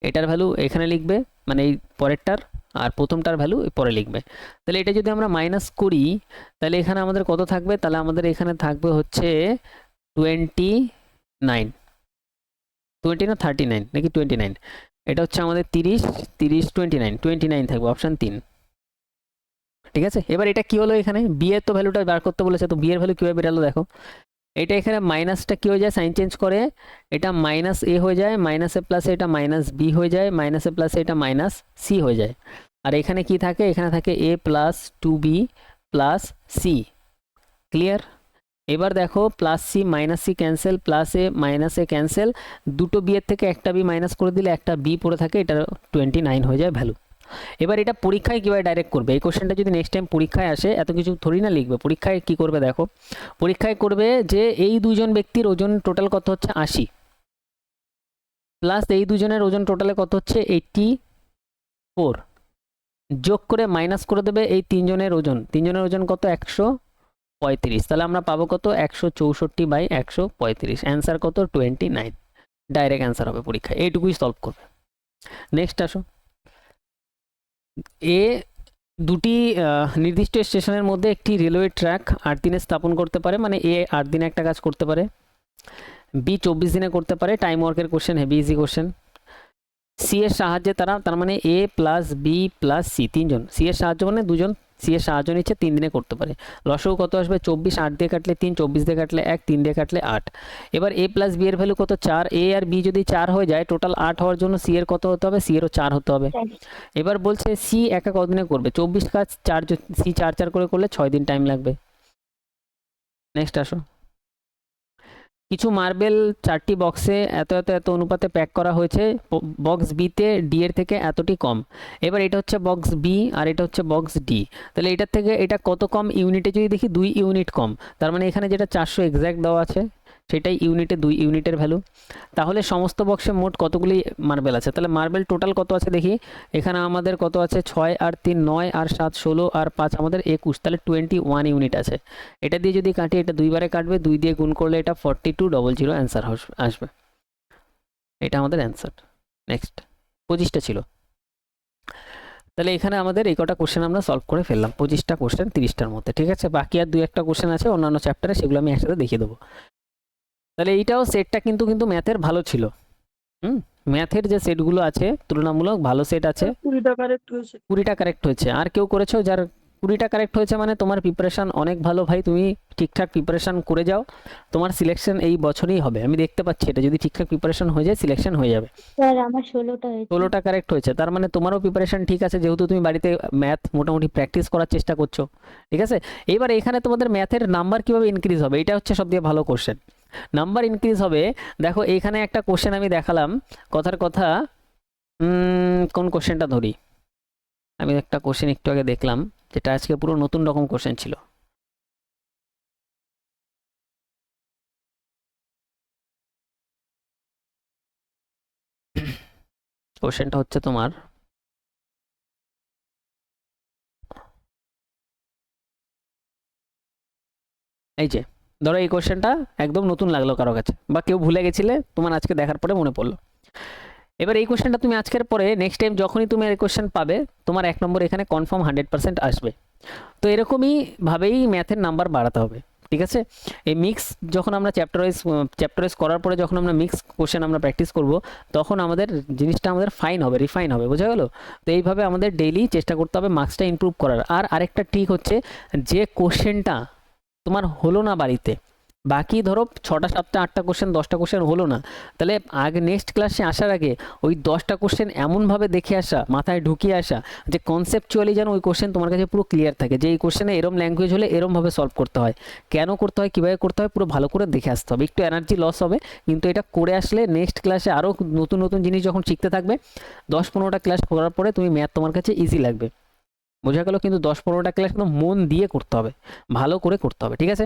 এটার ভ্যালু এখানে লিখবে, মানে এই পরেরটার, আর প্রথমটার ভ্যালু পরে লিখবে। তাহলে এটা যদি আমরা মাইনাস করি তাহলে এখানে আমাদের কত থাকবে, তাহলে আমাদের এখানে থাকবে হচ্ছে 29, 20 না 39 নাকি 29, এটা হচ্ছে আমাদের 30 30 29 29 থাকবে, অপশান 3। ঠিক আছে, এবার এটা কি হলো, এখানে বি এর তো ভ্যালুটা বার করতে বলেছে, তো বি এর ভ্যালু কীভাবে বেরালো দেখো, এটা এখানে মাইনাসটা কি হয়ে যায়, সাইন চেঞ্জ করে এটা মাইনাস এ হয়ে যায়, মাইনাস এ প্লাসে এটা মাইনাস বি হয়ে যায়, মাইনাস এ প্লাসে এটা মাইনাস সি হয়ে যায়, আর এখানে কি থাকে, এখানে থাকে A plus 2b plus C. Clear? এবার দেখো plus C minus C cancel, plus A minus A cancel, দুটো বি এর থেকে একটা বি মাইনাস করে দিলে একটা বি পড়ে থাকে, এটা 29 হয়ে যায় ভ্যালু। এবার এটা পরীক্ষায় কীভাবে ডাইরেক্ট করবে, এই কোশ্চেনটা যদি নেক্সট টাইম পরীক্ষায় আসে, এত কিছু থোড়ি না লিখবে, পরীক্ষায় কি করবে দেখো, পরীক্ষায় করবে যে এই দুজন ব্যক্তির ওজন টোটাল কত হচ্ছে 80, প্লাস এই দুজনের ওজন টোটালে কত হচ্ছে 84, যোগ করে মাইনাস করে দেবে এই তিনজনের ওজন কত 135, তাহলে আমরা পাবো কত 164/135, অ্যান্সার কত 29, ডাইরেক্ট অ্যান্সার হবে পরীক্ষায়, এইটুকুই সলভ করবে। নেক্সট আসো, এ দুটি নির্দিষ্ট স্টেশনের মধ্যে একটি রেলওয়ে ট্র্যাক 8 দিনে স্থাপন করতে পারে, মানে এ 8 দিনে একটা কাজ করতে পারে, বি 24 দিনে করতে পারে, টাইম ওয়ার্কের question, heavy easy question. C এর সাহায্যে তার মানে A plus B plus C, তিনজন, সি এর সাহায্য মানে দুজন, সি এর সাহায্য নিচ্ছে, 3 দিনে করতে পারে। লসও কত আসবে, 24, 8 দিয়ে কাটলে 3, 24 দিয়ে কাটলে 1, 3 দিয়ে কাটলে 8। এবার এ প্লাস বি এর ভ্যালু কত, 4, এ আর বি যদি 4 হয়ে যায়, টোটাল 8 হওয়ার জন্য সি এর কত হতে হবে, সি এরও 4 হতে হবে। এবার বলছে সি একা কতদিনে করবে, 24 কাজ 4, সি 4 4 করে করলে 6 দিন টাইম লাগবে। নেক্সট আসো, কিছু মার্বেল 4টি বক্সে এত এত এত অনুপাতে প্যাক করা হয়েছে, বক্স বিতে ডি এর থেকে এতটি কম। এবার এটা হচ্ছে বক্স বি আর এটা হচ্ছে বক্স ডি, তাহলে এটার থেকে এটা কত কম, ইউনিটে যদি দেখি 2 ইউনিট কম, তার মানে এখানে যেটা 400 এক্স্যাক্ট দেওয়া আছে সেটাই ইউনিটে 2 ইউনিটের ভ্যালু। তাহলে সমস্ত বক্সে মোট কতগুলি মার্বেল আছে, তাহলে মার্বেল টোটাল কত আছে দেখি, এখানে আমাদের কত আছে, 6 আর 3 9 আর 7 16 আর 5 আমাদের 21, তাহলে 21 ইউনিট আছে। এটা দিয়ে যদি কাটি, এটা দুইবারে কাটবে, 2 দিয়ে গুণ করলে এটা 4200 অ্যান্সার আসবে, এটা আমাদের অ্যান্সার। নেক্সট 25টা ছিল, তাহলে এখানে আমাদের এই কটা কোশ্চেন আমরা সলভ করে ফেললাম, 25টা কোশ্চেন 30টার মধ্যে। ঠিক আছে, বাকি আর 2-1টা কোশ্চেন আছে অন্যান্য চ্যাপ্টারে, সেগুলো আমি একসাথে দেখিয়ে দেবো। তাহলে এইটাও সেটটা কিন্তু ম্যাথের ভালো ছিল, ম্যাথের যে সেটগুলো আছে তুলনামূলক ভালো সেট আছে, 20টা কারেক্ট হয়েছে। আর কেউ করেছো যার 20টা কারেক্ট হয়েছে, মানে তোমার প্রিপারেশন অনেক ভালো ভাই, তুমি ঠিকঠাক প্রিপারেশন করে যাও, তোমার সিলেকশন এই বছরই হবে, আমি দেখতে পাচ্ছি এটা, যদি ঠিকঠাক প্রিপারেশন হয়ে যায় সিলেকশন হয়ে যাবে। স্যার আমার 16টা হয়েছে। 16টা কারেক্ট হয়েছে, তার মানে তোমারও প্রিপারেশন ঠিক আছে, যেহেতু তুমি বাড়িতে ম্যাথ মোটামুটি প্র্যাকটিস করার চেষ্টা করছো। ঠিক আছে, এবার এখানে তোমাদের ম্যাথের নাম্বার কিভাবে ইনক্রিজ হবে, এটা হচ্ছে সবথেকে ভালো কোশ্চেন। নাম্বার ইনক্রিজ হবে, দেখো এইখানে একটা কোশ্চেন আমি দেখালাম, কথার কথা, কোন কোশ্চেনটা ধরি, আমি একটা কোশ্চেন একটু আগে দেখলাম যেটা আজকে পুরো নতুন রকম কোশ্চেন ছিল। কোশ্চেনটা হচ্ছে তোমার, এই যে ধরো এই কোশ্চেনটা একদম নতুন লাগলো কারো কাছে, বা কেউ ভুলে গেছিলে, তোমার আজকে দেখার পরে মনে পড়লো। এবার এই কোশ্চেনটা তুমি আজকের পরে নেক্সট টাইম যখনই তুমি এই কোশ্চেন পাবে, তোমার 1 নম্বর এখানে কনফার্ম 100% আসবে। তো এরকমই ভাবেই ম্যাথের নাম্বার বাড়াতে হবে, ঠিক আছে? এই মিক্স যখন আমরা চ্যাপ্টার ওয়াইজ করার পরে যখন আমরা মিক্স কোশ্চেন আমরা প্র্যাকটিস করব, তখন আমাদের জিনিসটা আমাদের ফাইন হবে, রিফাইন হবে, বোঝা গেল? তো এইভাবে আমাদের ডেইলি চেষ্টা করতে হবে মার্কসটা ইমপ্রুভ করার। আর আরেকটা ট্রিক হচ্ছে, যে কোশ্চেনটা তোমার হলো না বাড়িতে, বাকি ধরো 6টা 7টা 8টা কোশ্চেন 10টা কোশ্চেন হলো না, তাহলে আগে নেক্সট ক্লাসে আসার আগে ওই 10টা কোশ্চেন এমনভাবে দেখে আসা, মাথায় ঢুকিয়ে আসা, যে কনসেপচুয়ালি যেন ওই কোশ্চেন তোমার কাছে পুরো ক্লিয়ার থাকে, যে এই কোশ্চেনে এরম ল্যাঙ্গুয়েজ হলে এরমভাবে সলভ করতে হয়, কেন করতে হয়, কীভাবে করতে হয়, পুরো ভালো করে দেখে আসতে হবে। একটু এনার্জি লস হবে, কিন্তু এটা করে আসলে নেক্সট ক্লাসে আরও নতুন নতুন জিনিস যখন শিখতে থাকবে, 10-15টা ক্লাস করার পরে তুমি ম্যাথ তোমার কাছে ইজি লাগবে, বোঝা গেল? কিন্তু 10-15টা ক্লাস কিন্তু মন দিয়ে করতে হবে, ভালো করে করতে হবে, ঠিক আছে?